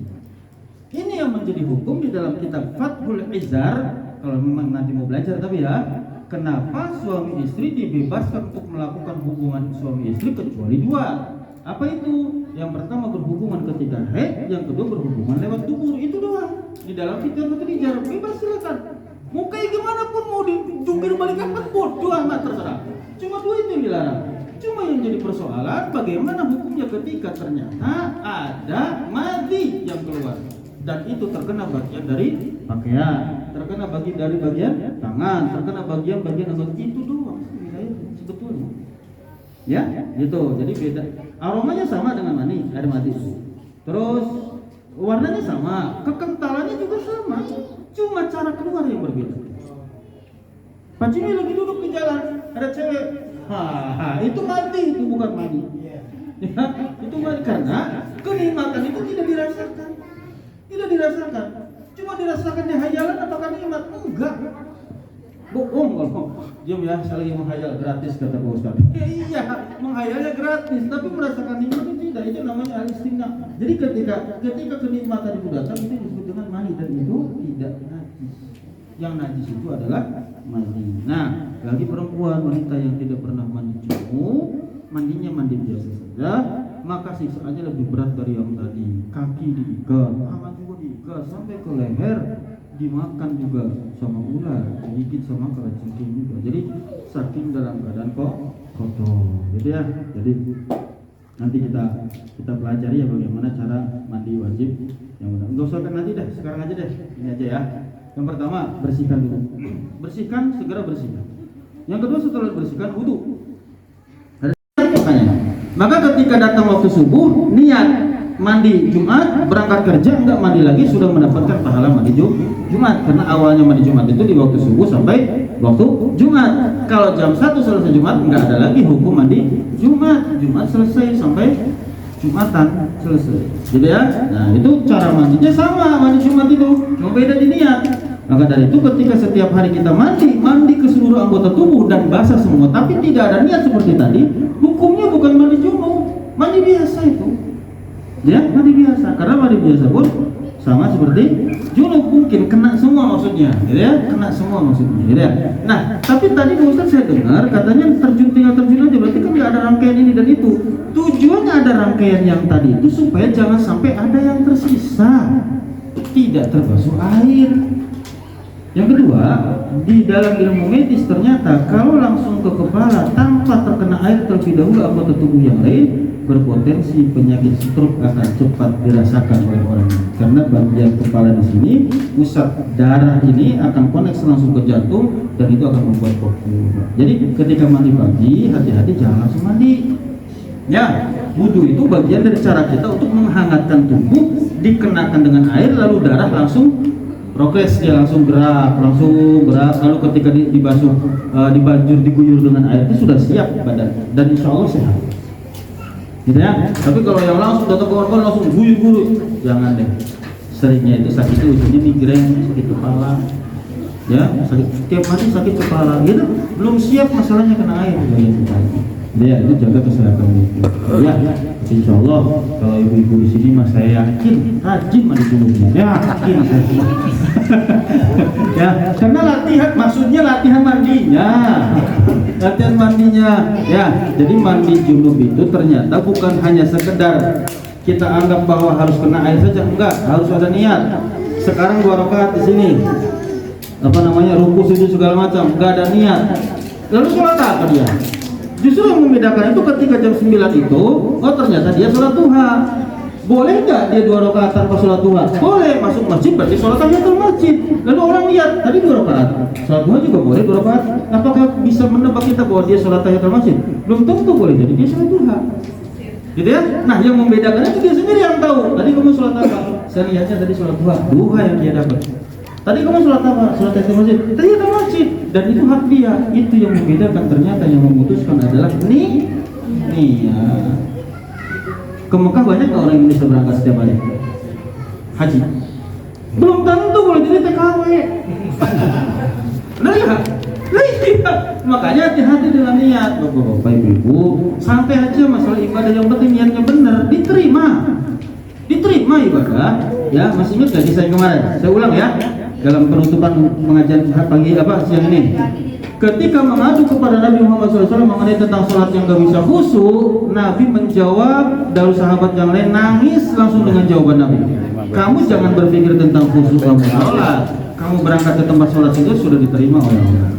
Ini yang menjadi hukum di dalam kitab Fathul Izar. Kalau memang nanti mau belajar, tapi ya, kenapa suami istri dibebaskan untuk melakukan hubungan suami istri kecuali 2? Apa itu? Yang pertama berhubungan ketika haid, yang kedua berhubungan lewat dubur. Itu doang. Di dalam kitab Fathul Izar bebas silakan. Mau kayak gimana pun, mau dijungkir balik apa pun, amat terserah. Cuma 2 itu yang dilarang. Cuma yang jadi persoalan bagaimana hukumnya ketika ternyata ada madi yang keluar dan itu terkena bagian dari pakaian, terkena dari bagian tangan, terkena bagian anggota itu doang sebetulnya. Ya, gitu. Jadi beda. Aromanya sama dengan mani, air mati itu. Terus warnanya sama, kekentalannya juga sama. Cuma cara keluar yang berbeda. Pak Jimmy lagi duduk di jalan, ada cewek. Itu mati, itu bukan mani. Ya, itu mani karena kenikmatan itu tidak dirasakan. Tidak dirasakan. Cuma dirasakan di hayalan apakah nikmat? Enggak. Bohong kalau diam ya, saya lagi menghayal gratis kata Pak Ustaz. Iya, menghayalnya gratis, tapi merasakan nikmat itu tidak. Itu namanya al-istimna. Jadi ketika kenikmatan itu datang itu disebut dengan mani dan itu tidak najis. Yang najis itu adalah mandi. Nah, bagi perempuan wanita yang tidak pernah mandi junub, mandinya mandi biasa saja, maka siksaannya lebih berat dari yang tadi. Kaki diikat, tangan juga diikat sampai ke leher, dimakan juga sama ular, digigit sama kalajengking juga. Jadi saking dalam keadaan kotor. Gitu ya. Jadi nanti kita pelajari ya bagaimana cara mandi wajib yang benar. Enggak usah nanti dah, sekarang aja deh. Ini aja ya. Yang pertama, bersihkan dulu. Bersihkan, segera bersihkan. Yang kedua, setelah bersihkan, wudu. Maka ketika datang waktu subuh, niat mandi Jumat, berangkat kerja, enggak mandi lagi, sudah mendapatkan pahala mandi Jumat. Karena awalnya mandi Jumat itu di waktu subuh sampai waktu Jumat. Kalau jam 1 selesai Jumat, enggak ada lagi hukum mandi Jumat. Jumat selesai sampai Jumatan selesai. Gitu ya. Nah, itu cara mandinya sama, mandi Jumat itu, cuma beda di niat. Maka dari itu ketika setiap hari kita mandi ke seluruh anggota tubuh dan basah semua, tapi tidak ada niat seperti tadi, hukumnya bukan mandi junub, mandi biasa itu. Ya, mandi biasa. Karena mandi biasa pun sama seperti junub, mungkin kena semua maksudnya, gitu ya, kena semua maksudnya, gitu ya. Nah, tapi tadi Ustaz saya dengar katanya tinggal terjun aja, berarti kan nggak ada rangkaian ini dan itu. Tujuannya ada rangkaian yang tadi itu supaya jangan sampai ada yang tersisa, tidak terbasuh air. Yang kedua, di dalam ilmu medis ternyata kalau langsung ke kepala tanpa terkena air terlebih dahulu anggota tubuh yang lain, berpotensi penyakit stroke akan cepat dirasakan oleh orang ini. Karena bagian kepala di sini, pusat darah ini akan koneksi langsung ke jantung dan itu akan membuat kopi. Jadi ketika mandi pagi, hati-hati jangan langsung mandi. Ya, wudhu itu bagian dari cara kita untuk menghangatkan tubuh, dikenakan dengan air lalu darah langsung progres, dia langsung gerak, lalu ketika dibasuh, diguyur dengan air itu sudah siap badan dan insya Allah sehat. Gitu ya. Tapi kalau yang langsung datang ke korban langsung guyur, jangan deh. Seringnya itu sakit ujungnya migrain, sakit kepala, ya, sakit tiap hari sakit kepala, gitu. Belum siap masalahnya kena air, ya, itu jaga kesehatan itu. Ya, insya Allah kalau ibu-ibu di sini mas saya yakin rajin mandi tubuhnya, yakin saya. Ya, karena maksudnya latihan mandinya, ya. Jadi mandi junub itu ternyata bukan hanya sekedar kita anggap bahwa harus kena air saja, enggak, harus ada niat. Sekarang 2 rakaat di sini, ruku sujud segala macam, enggak ada niat. Lalu sholat apa dia? Justru yang membedakan itu ketika jam 9 itu, oh ternyata dia sholat duha. Boleh nggak dia 2 rakaat tanpa sholat duha? Boleh, masuk masjid berarti sholat tahiyatul masjid. Lalu orang lihat tadi 2 rakaat, sholat duha juga boleh 2 rakaat. Apakah bisa menebak kita bahwa dia sholat tahiyatul masjid? Belum tentu, boleh jadi dia sholat duha. Gitu ya? Nah, yang membedakan itu dia sendiri yang tahu. Tadi kamu sholat apa? Saya lihatnya tadi sholat duha yang dia dapat. Tadi kamu sholat apa? Sholat tahiyatul masjid. Tahiyatul masjid. Dan itu hak dia. Itu yang membedakan, ternyata yang memutuskan adalah niat. Ke Mekah banyak nggak orang Indonesia berangkat setiap hari? Haji? Belum tentu, boleh jadi TKW. Nah ya, makanya hati-hati dengan niat. Bapak ibu, sampai aja masalah ibadah yang penting niatnya benar, diterima ibadah. Ya, masih ingat gak kisah yang kemarin? Saya ulang ya, dalam penutupan pengajian pagi siang ini. Ketika mengadu kepada Nabi Muhammad SAW mengenai tentang sholat yang gak bisa khusyuk, Nabi menjawab, dari sahabat yang lain nangis langsung dengan jawaban Nabi. Kamu jangan berpikir tentang khusyuk kamu sholat, kamu berangkat ke tempat sholat itu sudah diterima oleh Allah.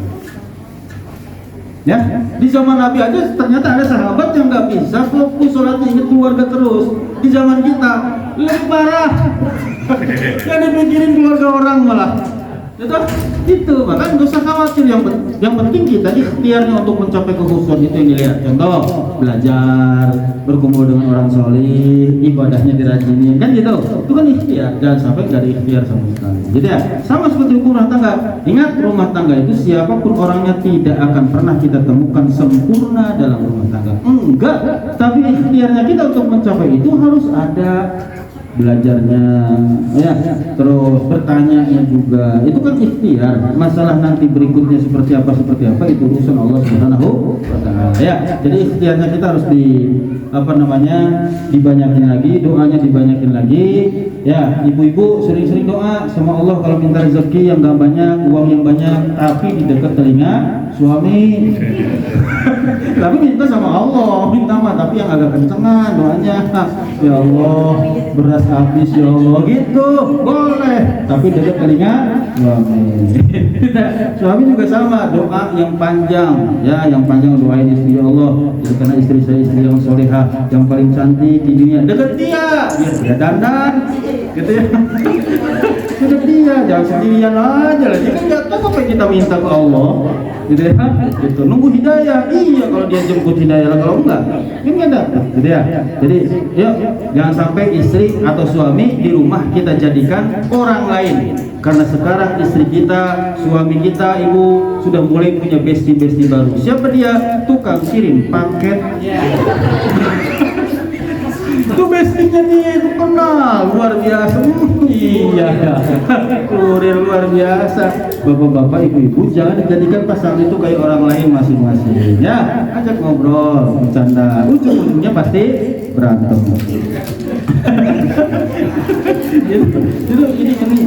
Ya, di zaman Nabi aja ternyata ada sahabat yang gak bisa fokus sholatnya, ingat keluarga terus. Di zaman kita lebih parah, yang dipikirin keluarga orang malah. Itu bahkan nggak usah khawatir, yang penting kita ikhtiarnya untuk mencapai kekhusyuan itu yang dilihat. Contoh, belajar, berkumpul dengan orang soleh, ibadahnya dirajinin, kan gitu. Itu kan ikhtiar, jangan sampai nggak ada ikhtiar sama sekali. Jadi ya, sama seperti hukum rumah tangga. Ingat, rumah tangga itu siapapun orangnya tidak akan pernah kita temukan sempurna dalam rumah tangga. Enggak, tapi ikhtiarnya kita untuk mencapai itu harus ada. Belajarnya, ya, terus bertanyanya juga, itu kan ikhtiar. Masalah nanti berikutnya seperti apa itu urusan Allah Subhanahu wa Ta'ala. Ya, jadi ikhtiarnya kita harus dibanyakin lagi, doanya dibanyakin lagi. Ya, ibu-ibu sering-sering doa sama Allah kalau minta rezeki yang gak banyak, uang yang banyak, tapi di dekat telinga suami. Tapi minta sama Allah, tapi yang agak kencengan doanya. Ya Allah, beras habis ya Allah, gitu boleh, tapi dekat telinga suami. Suami juga sama, doa yang panjang, ya, yang panjang doain istri. Ya Allah, karena istri saya istri yang solehah, yang paling cantik di dunia, dekat dia biar dia dandan, gitu ya. Dekat dia, jangan sendirian aja lah. Dia kan nggak tahu apa yang kita minta ke Allah, gitu ya. Gitu, nunggu hidayah. Iya, kalau dia jemput hidayah, kalau enggak, ini nggak dapat, gitu ya. Jadi, yuk, jangan sampai istri atau suami di rumah kita jadikan orang lain. Karena sekarang istri kita, suami kita, ibu sudah mulai punya bestie baru. Siapa dia? Tukang kirim paket. kurirnya nih, itu kenal luar biasa. Iya, kurir luar biasa. Bapak-bapak, ibu-ibu, jangan dijadikan pasangan itu kayak orang lain masing-masing. Ya, ajak ngobrol, bercanda. Ujung-ujungnya pasti berantem. Itu ini.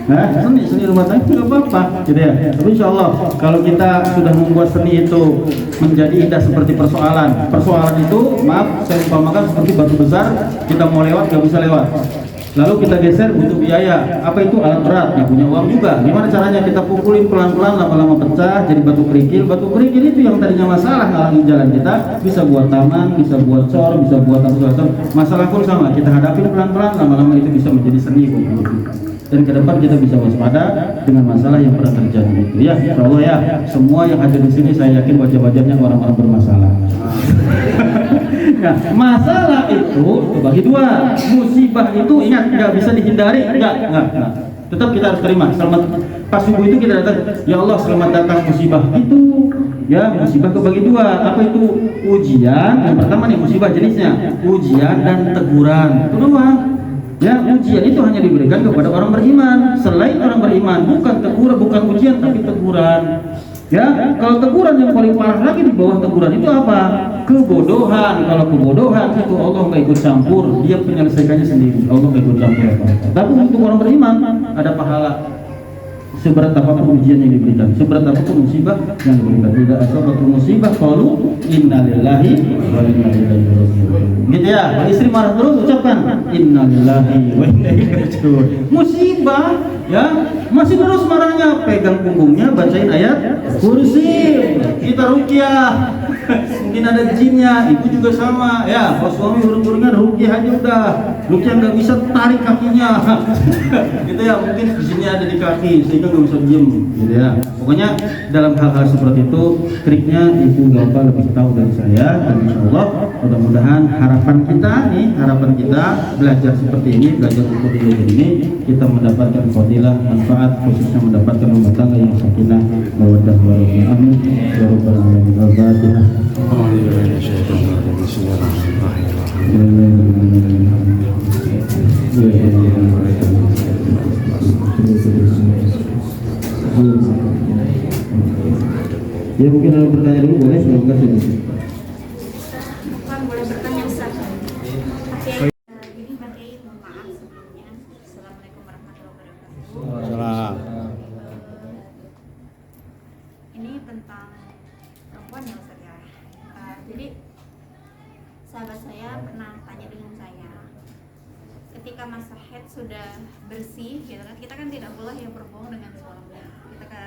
Nah, seni rumah tangga nggak apa-apa, gitu ya. Tapi insya Allah kalau kita sudah membuat seni itu menjadi indah seperti persoalan itu, maaf, saya umpamakan seperti batu besar, kita mau lewat nggak bisa lewat. Lalu kita geser butuh biaya. Apa itu? Alat berat, nggak punya uang juga. Gimana caranya? Kita pukulin pelan-pelan, lama-lama pecah, jadi batu kerikil. Batu kerikil itu yang tadinya masalah ngalangin jalan kita, bisa buat taman, bisa buat cor, bisa buat apa-apa. Masalah pun sama, kita hadapin pelan-pelan, lama-lama itu bisa menjadi seni. Dan ke depan kita bisa waspada dengan masalah yang pernah terjadi itu. Ya, insya Allah ya. Semua yang ada di sini saya yakin wajah-wajahnya orang-orang bermasalah. Nah, masalah itu bagi dua. Musibah itu ingat nggak bisa dihindari, enggak. Tetap kita harus terima. Selamat pas subuh itu kita datang, ya Allah selamat datang musibah itu. Ya, musibah kebagi dua. Apa itu? Ujian. Yang pertama nih musibah jenisnya ujian dan teguran. Itu doang. Ya, ujian itu hanya diberikan kepada orang beriman. Selain orang beriman, bukan teguran, bukan ujian tapi teguran. Ya, kalau teguran yang paling parah lagi di bawah teguran itu apa? Kebodohan. Kalau kebodohan itu Allah nggak ikut campur, dia menyelesaikannya sendiri. Allah nggak ikut campur. Tapi untuk orang beriman ada pahala. Seberat apapun ujian yang diberikan, seberat apapun musibah yang diberikan, tidak asal musibah qalu innalillahi wa inna ilaihi raji'un. Gitu ya, kalau istri marah terus ucapkan innalillahi wa inna ilaihi raji'un. Musibah ya, masih terus marahnya, pegang punggungnya, bacain ayat kursi, kita ruqyah. Mungkin ada jinnya, itu juga sama ya. Kalau suami urung-urungan ruqyah aja udah, ruqyah nggak bisa tarik kakinya. Gitu ya, mungkin di sini ada di kaki sehingga nggak bisa diem, gitu ya. Pokoknya dalam hal-hal seperti itu triknya ibu bapak lebih tahu dari saya. Dan insya Allah mudah-mudahan harapan kita belajar seperti ini, belajar untuk ini kita mendapatkan fadilah manfaat, khususnya mendapatkan rumah tangga yang sakinah mawaddah warahmah. Amin ya rabbal alamin. Al-Fatihah. Ya mungkin ada bertanya dulu boleh, sebelum kasih. Boleh bertanya Ustaz. Ini pakai mohon maaf sebelumnya. Assalamualaikum warahmatullahi wabarakatuh. Waalaikumsalam. Ini tentang perempuan ya Ustaz ya. Jadi sahabat saya pernah tanya dengan saya, ketika masa haid sudah bersih, gitu kan? Kita kan tidak boleh yang berbohong dengan suami. Kita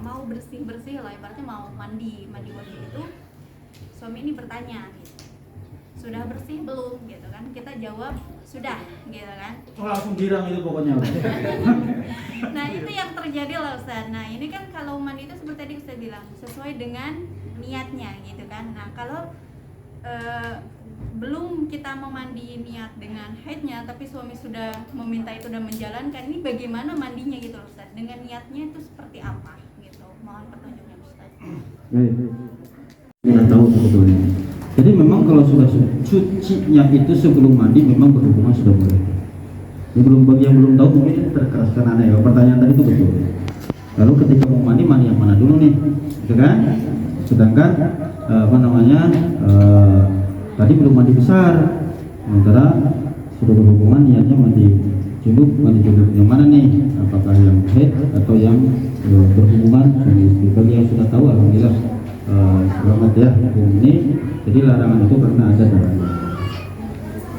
mau bersih lah, ibaratnya mau mandi wajib itu, suami ini bertanya gitu, sudah bersih belum gitu kan, kita jawab sudah gitu kan. Langsung girang itu pokoknya. Nah itu yang terjadi lah Ustaz. Nah ini kan kalau mandi itu seperti tadi Ustaz bilang sesuai dengan niatnya gitu kan. Nah kalau belum kita memandi niat dengan haidnya, tapi suami sudah meminta itu dan menjalankan, ini bagaimana mandinya gitu loh Ustaz, dengan niatnya itu seperti apa gitu, mohon petunjuknya Ustaz. Sudah tahu sebetulnya. Jadi memang kalau sudah cucinya itu sebelum mandi memang berhubungan sudah boleh. Bagi yang belum tahu mungkin terkeraskan aneh. Pertanyaan tadi itu betul. Lalu ketika mau mandi yang mana dulu nih, gitu kan? Sedangkan tadi belum mandi besar, sementara sudah berhubungan niatnya mandi junub yang mana nih? Apakah yang haid atau yang berhubungan suami istri? Bagi yang sudah tahu, alhamdulillah selamat ya hukum ini. Jadi larangan itu karena ada darahnya.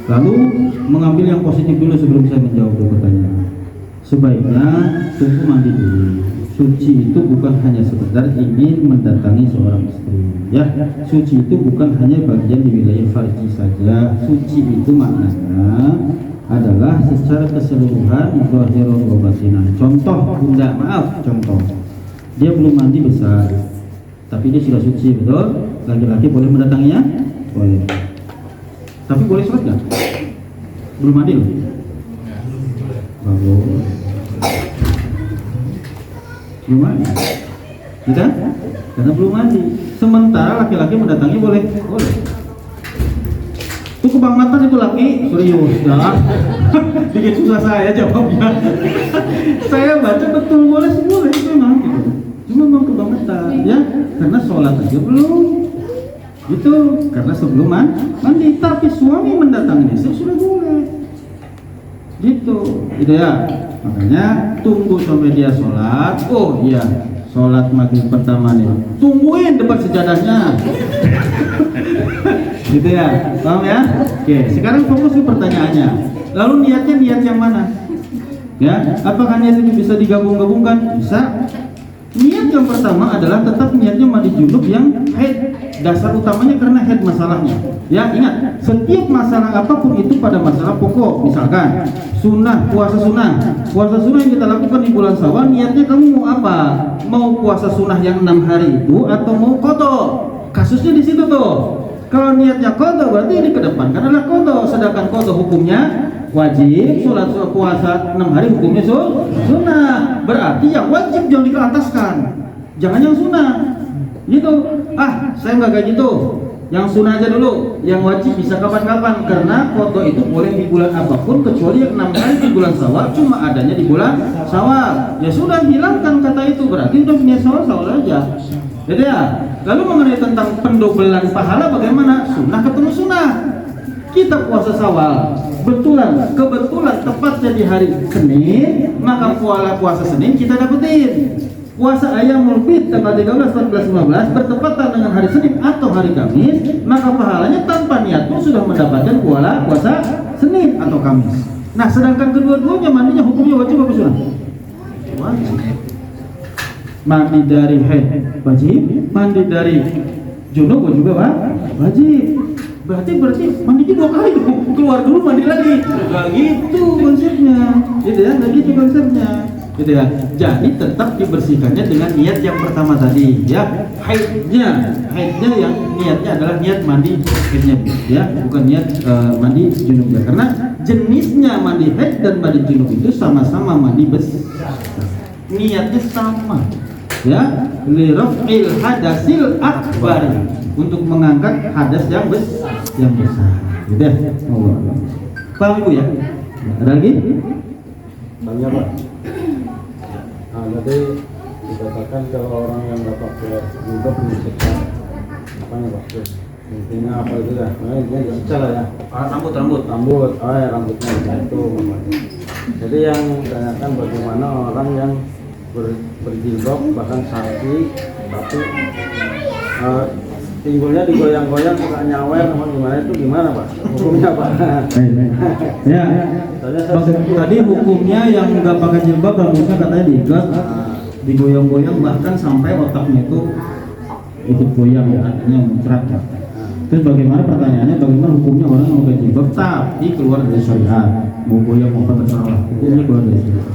Lalu mengambil yang positif dulu sebelum saya menjawab pertanyaan. Sebaiknya tunggu mandi dulu. Suci itu bukan hanya sekedar ingin mendatangi seorang istri, ya. Suci itu bukan hanya bagian di wilayah farji saja. Suci itu maknanya adalah secara keseluruhan zahirun wa batinan. Contoh bunda, contoh. Dia belum mandi besar, tapi dia sudah suci, betul? Laki-laki boleh mendatanginya? Boleh. Tapi boleh sholat nggak? Belum mandi loh. Bagus. Belum mandi, kita karena belum mandi. Sementara laki-laki mendatangi boleh. Tuh kebang mata itu laki? Serius, dah. Bikin susah saya jawabnya. Saya baca betul boleh itu memang gitu. Cuma memang kebangetan, ya, karena sholat aja belum. Itu karena sebelum mandi, tapi suami mendatangi istri sudah boleh. Gitu ya. Makanya tunggu sampai dia sholat. Oh iya, sholat maghrib pertama nih. Tungguin depan sejadahnya. Gitu ya, paham ya? Oke, sekarang fokus ke pertanyaannya. Lalu niatnya niat yang mana? Ya, apakah niat itu bisa digabung-gabungkan? Bisa. Niat yang pertama adalah tetap niatnya mandi junub yang haid. Dasar utamanya karena haid masalahnya. Ya, ingat, setiap masalah apapun itu pada masalah pokok. Misalkan sunnah, puasa sunnah yang kita lakukan di bulan Syawal, niatnya kamu mau apa? Mau puasa sunnah yang 6 hari itu atau mau qada? Kasusnya di situ tuh. Kalau niatnya qada berarti ini kedepankan adalah qada, sedangkan qada hukumnya wajib, sholat puasa 6 hari hukumnya sunnah. Berarti yang wajib jangan dikeataskan, jangan yang sunnah. Gitu. Saya nggak kayak gitu. Yang sunnah aja dulu, yang wajib bisa kapan-kapan, karena qada itu boleh di bulan apapun kecuali yang 6 hari di bulan Syawal, cuma adanya di bulan Syawal. Ya sudah, hilangkan kata itu, berarti udah punya Syawal aja. Jadi ya, lalu mengenai tentang pendobelan pahala bagaimana? Sunnah ketemu sunnah. Kita puasa Syawal, kebetulan tepatnya di hari Senin, maka puasa Senin kita dapetin. Puasa Ayyamul Bid tanggal 13, 14, 15 bertepatan dengan hari Senin atau hari Kamis, maka pahalanya tanpa niat pun sudah mendapatkan puasa Senin atau Kamis. Nah, sedangkan kedua-duanya mandinya hukumnya wajib apa sunnah? Wajib. Mandi dari haid wajib, mandi dari junub juga wajib. Berarti mandinya 2 kali dong. Keluar dulu mandi lagi. Gak gitu konsepnya. Gitu ya, gak gitu konsepnya. Gitu ya. Jadi tetap dibersihkannya dengan niat yang pertama tadi, ya. Haidnya yang niatnya adalah niat mandi haidnya, ya, bukan niat mandi junubnya. Karena jenisnya mandi haid dan mandi junub itu sama-sama mandi besar. Niatnya sama. Ya, liraf'il hadasil akbar, untuk mengangkat hadas yang besar. Gitu ya. Allah. Paham Ibu ya? Ada lagi? Tanya Pak. Tadi dikatakan kalau orang yang nggak pakai jilbab disiksa, apanya Pak? Intinya apa itu ya? Intinya disiksa lah ya. Rambut. Ya, rambutnya itu. Jadi yang ditanyakan bagaimana orang yang berjilbab bahkan sakit tapi pinggulnya digoyang-goyang suka nyawer, gimana Pak? Hukumnya Pak? Ya. Tadi hukumnya yang nggak pakai jilbab rambutnya katanya diikat, digoyang-goyang bahkan sampai otaknya itu ikut goyang, ya, artinya muncrat. Terus bagaimana pertanyaannya? Bagaimana hukumnya orang yang pakai jilbab tapi keluar dari syariat? Mau goyang mau apa terserah, hukumnya keluar dari syariat.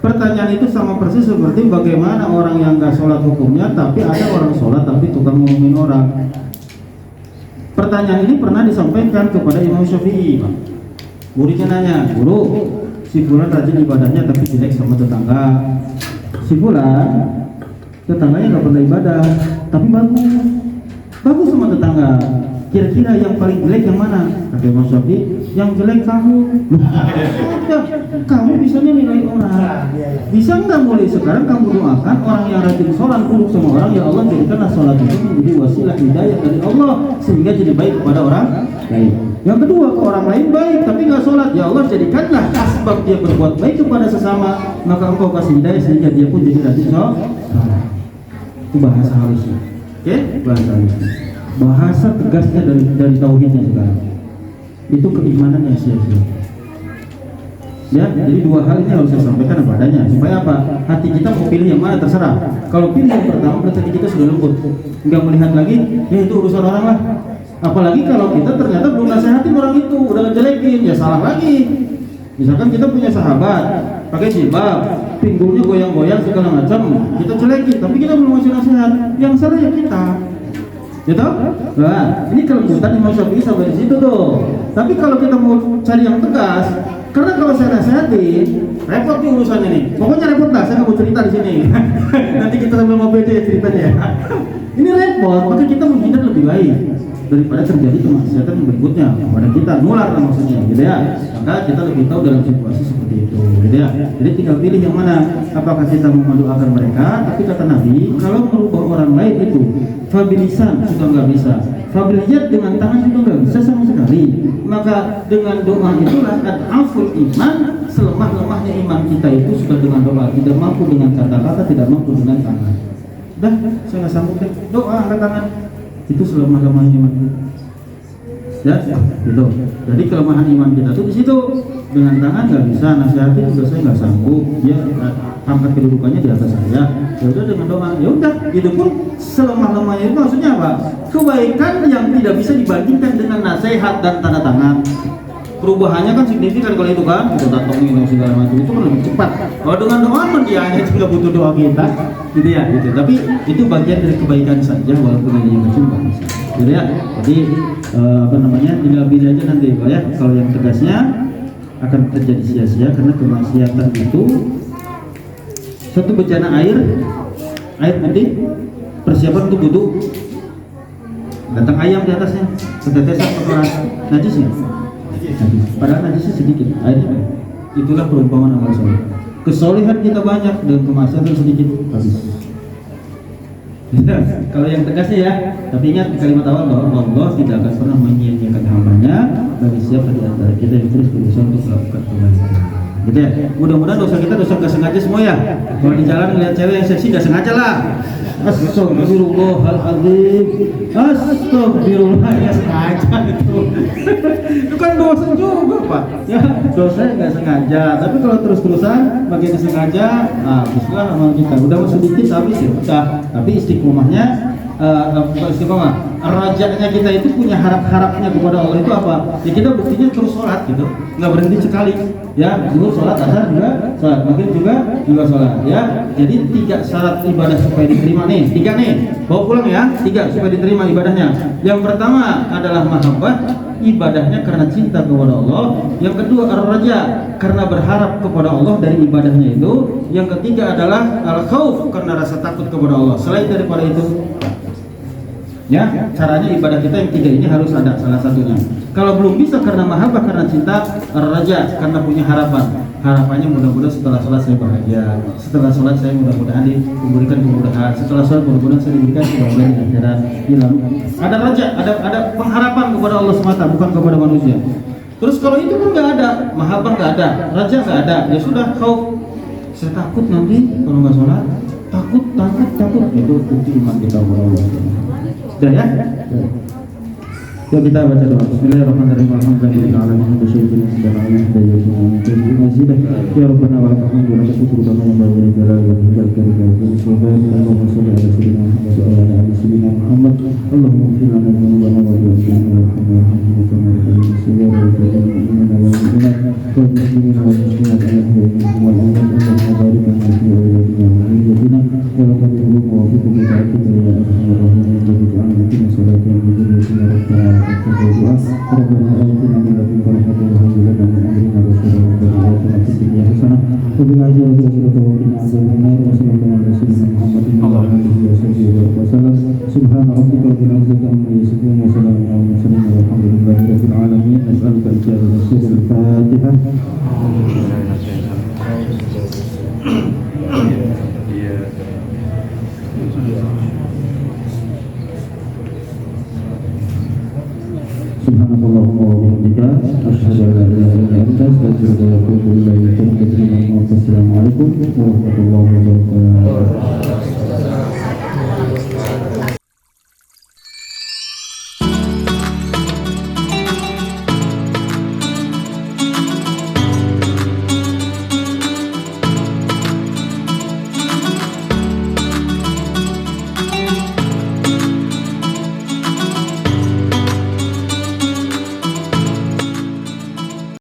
Pertanyaan itu sama persis seperti bagaimana orang yang nggak sholat hukumnya, tapi ada orang sholat tapi tukang ngomongin orang. Pertanyaan ini pernah disampaikan kepada Imam Syafi'i, Pak. Muridnya nanya, guru, si fulan rajin ibadahnya tapi jelek sama tetangga. Si fulan tetangganya nggak pernah ibadah, tapi bagus sama tetangga. Kira-kira yang paling jelek yang mana? Kata Imam Syafi'i, yang jelek kamu. Kamu bisanya nilai orang. Bisa nggak mulai sekarang kamu doakan orang yang rajin sholat, duduk sama orang, ya Allah jadikanlah sholat itu menjadi wasilah hidayah dari Allah sehingga jadi baik kepada orang lain. Yang kedua, ke orang lain baik tapi nggak sholat, ya Allah jadikanlah asbab dia berbuat baik kepada sesama, maka engkau kasih hidayah sehingga dia pun jadi rajin sholat. Itu bahasa halusnya. Oke? Bahasa halusnya. Bahasa tegasnya dari tauhidnya sekarang. Itu keimanan yang sia-sia. Ya, jadi 2 hal ini harus saya sampaikan apa adanya. Supaya apa? Hati kita mau pilih yang mana terserah. Kalau pilih yang pertama berarti kita sudah lembut, nggak melihat lagi, ya itu urusan orang lah. Apalagi kalau kita ternyata belum nasihatin orang itu, udah ngejelekin, ya salah lagi. Misalkan kita punya sahabat pakai jilbab, pinggulnya goyang-goyang segala macam, kita jelekin, tapi kita belum ngasih nasihat. Yang salah ya kita. Gitu? Nah, ini kelembutan Imam Syafi'i sampai di situ tuh. Tapi kalau kita mau cari yang tegas, karena kalau saya nasihatin, repot nih urusannya nih. Pokoknya repot lah, saya nggak mau cerita di sini. Nanti kita sambil mau beda ya ceritanya. Ini repot, maka kita menghindar lebih baik. daripada terjadi kemaksiatan berikutnya pada kita, nular maksudnya, gitu ya. Maka kita lebih tahu dalam situasi seperti itu, gitu ya. Jadi tinggal pilih yang mana, apakah kita mau mendoakan mereka, tapi kata Nabi, kalau merubah orang lain itu fabilisan sudah nggak bisa, fabiliyat dengan tangan juga nggak bisa sama sekali. Maka dengan doa itulah aful iman, selemah-lemahnya iman kita itu sudah dengan doa, tidak mampu dengan kata-kata, tidak mampu dengan tangan. Dah, saya nggak sanggup deh, doa angkat tangan, itu selemah-lemahnya iman kita. Ya, gitu. Jadi kelemahan iman kita tuh di situ. Dengan tangan nggak bisa, nasihati juga saya nggak sanggup. Dia angkat kedudukannya di atas saya. Ya udah dengan doa, ya udah. Itu pun selemah-lemahnya itu maksudnya apa? Kebaikan yang tidak bisa dibandingkan dengan nasihat dan tanda tangan. Perubahannya kan signifikan kalau itu kan, kita datangin segala macam itu kan lebih cepat. Kalau dengan doa pun dia hanya juga butuh doa kita, gitu ya, gitu. Tapi itu bagian dari kebaikan saja, walaupun hanya kecil nggak bisa, gitu ya. Jadi tinggal pilih aja nanti, ya. Kalau yang tegasnya akan terjadi sia-sia karena kemaksiatan itu satu bencana air nanti persiapan untuk wudhu, datang ayam di atasnya, ketetesan kotoran, najisnya. Padahal najisnya sedikit, airnya banyak. Itulah perumpamaan amal soleh. Kesolehan kita banyak dan kemaksiatan sedikit, habis. Kalau yang tegasnya ya, tapi ingat di kalimat awal bahwa Allah tidak akan pernah menyia-nyiakan hambanya bagi siapa di antara kita yang terus berusaha untuk melakukan kebaikan. Gitu ya. Mudah-mudahan dosa kita dosa nggak sengaja semua ya. Kalau di jalan ngeliat cewek yang seksi nggak sengaja lah. Astagfirullahaladzim. Astagfirullah, ya sengaja itu. Itu kan dosa juga Pak. Ya dosa nggak sengaja. Tapi kalau terus-terusan makin disengaja, bismillah amal kita. Udah sedikit habis ya udah. Tapi istiqomahnya, istiqomah. Rajanya kita itu punya harap-harapnya kepada Allah itu apa? Ya kita buktinya terus sholat gitu, nggak berhenti sekali. Ya, dulu sholat, asar juga sholat, maghrib juga sholat. Ya, jadi 3 syarat ibadah supaya diterima nih, 3 nih, bawa pulang ya, 3 supaya diterima ibadahnya. Yang pertama adalah mahabbah, ibadahnya karena cinta kepada Allah. Yang kedua ar-raja, karena berharap kepada Allah dari ibadahnya itu. Yang ketiga adalah al-khauf, karena rasa takut kepada Allah. Selain daripada itu, ya, caranya ibadah kita yang 3 ini harus ada salah satunya. Kalau belum bisa karena mahabbah, karena cinta, raja karena punya harapannya mudah-mudahan setelah sholat saya bahagia, setelah sholat saya mudah-mudahan diberikan kemudahan, setelah sholat mudah-mudahan saya diberikan kemudahan di akhirat. Ada raja, ada pengharapan kepada Allah semata, bukan kepada manusia. Terus kalau itu pun nggak ada, mahabbah nggak ada, raja nggak ada, ya sudah, kau saya takut nanti kalau nggak sholat, takut itu bukti iman kita kepada Allah. Sudah ya? Yuk kita baca doa. Bismillahirrahmanirrahim. Alhamdulillahirrahmanirrahim. Ya Rabbana wa lakal hamdu wa lakal syukru kama yanbaghi li jalali wajhikal karim wa li sultani. Allahumma shalli ala sayyidina Muhammad wa ala ali sayyidina Muhammad. Allahumma ighfir lana dhunubana wa jami'ana warhamna warhamna kama rahimna sirra wa mu'minina wal mu'minat wal muslimina wal muslimat al-ahya'i minhum wal amwat. Allahumma barik lana fi awladina wa dhurriyyatina wa laqad yuhibbu wa yuhibbu bi ta'atika ya arhamar rahimin. Ja'alna fi salati wa dhurriyyatina rabbana doa. Rabbana atina min ladunka rahmatan wa hab lana min amrina rashada. Rabbana atina fid dunya hasanah wa fil akhirati hasanah wa qina adzaban nar. Wa sallallahu ala sayyidina Muhammadin wa ala alihi wa sahbihi wa sallam. Subhana rabbika rabbil izzati amma yasifun wa salamun alal mursalin walhamdulillahi rabbil alamin. Nas'aluka ijabata surah al-Fatihah. Subhanallahumma wa bihamdika asyhadu an la ilaha illa anta astaghfiruka wa atubu ilaik. Assalamualaikum warahmatullahi wabarakatuh.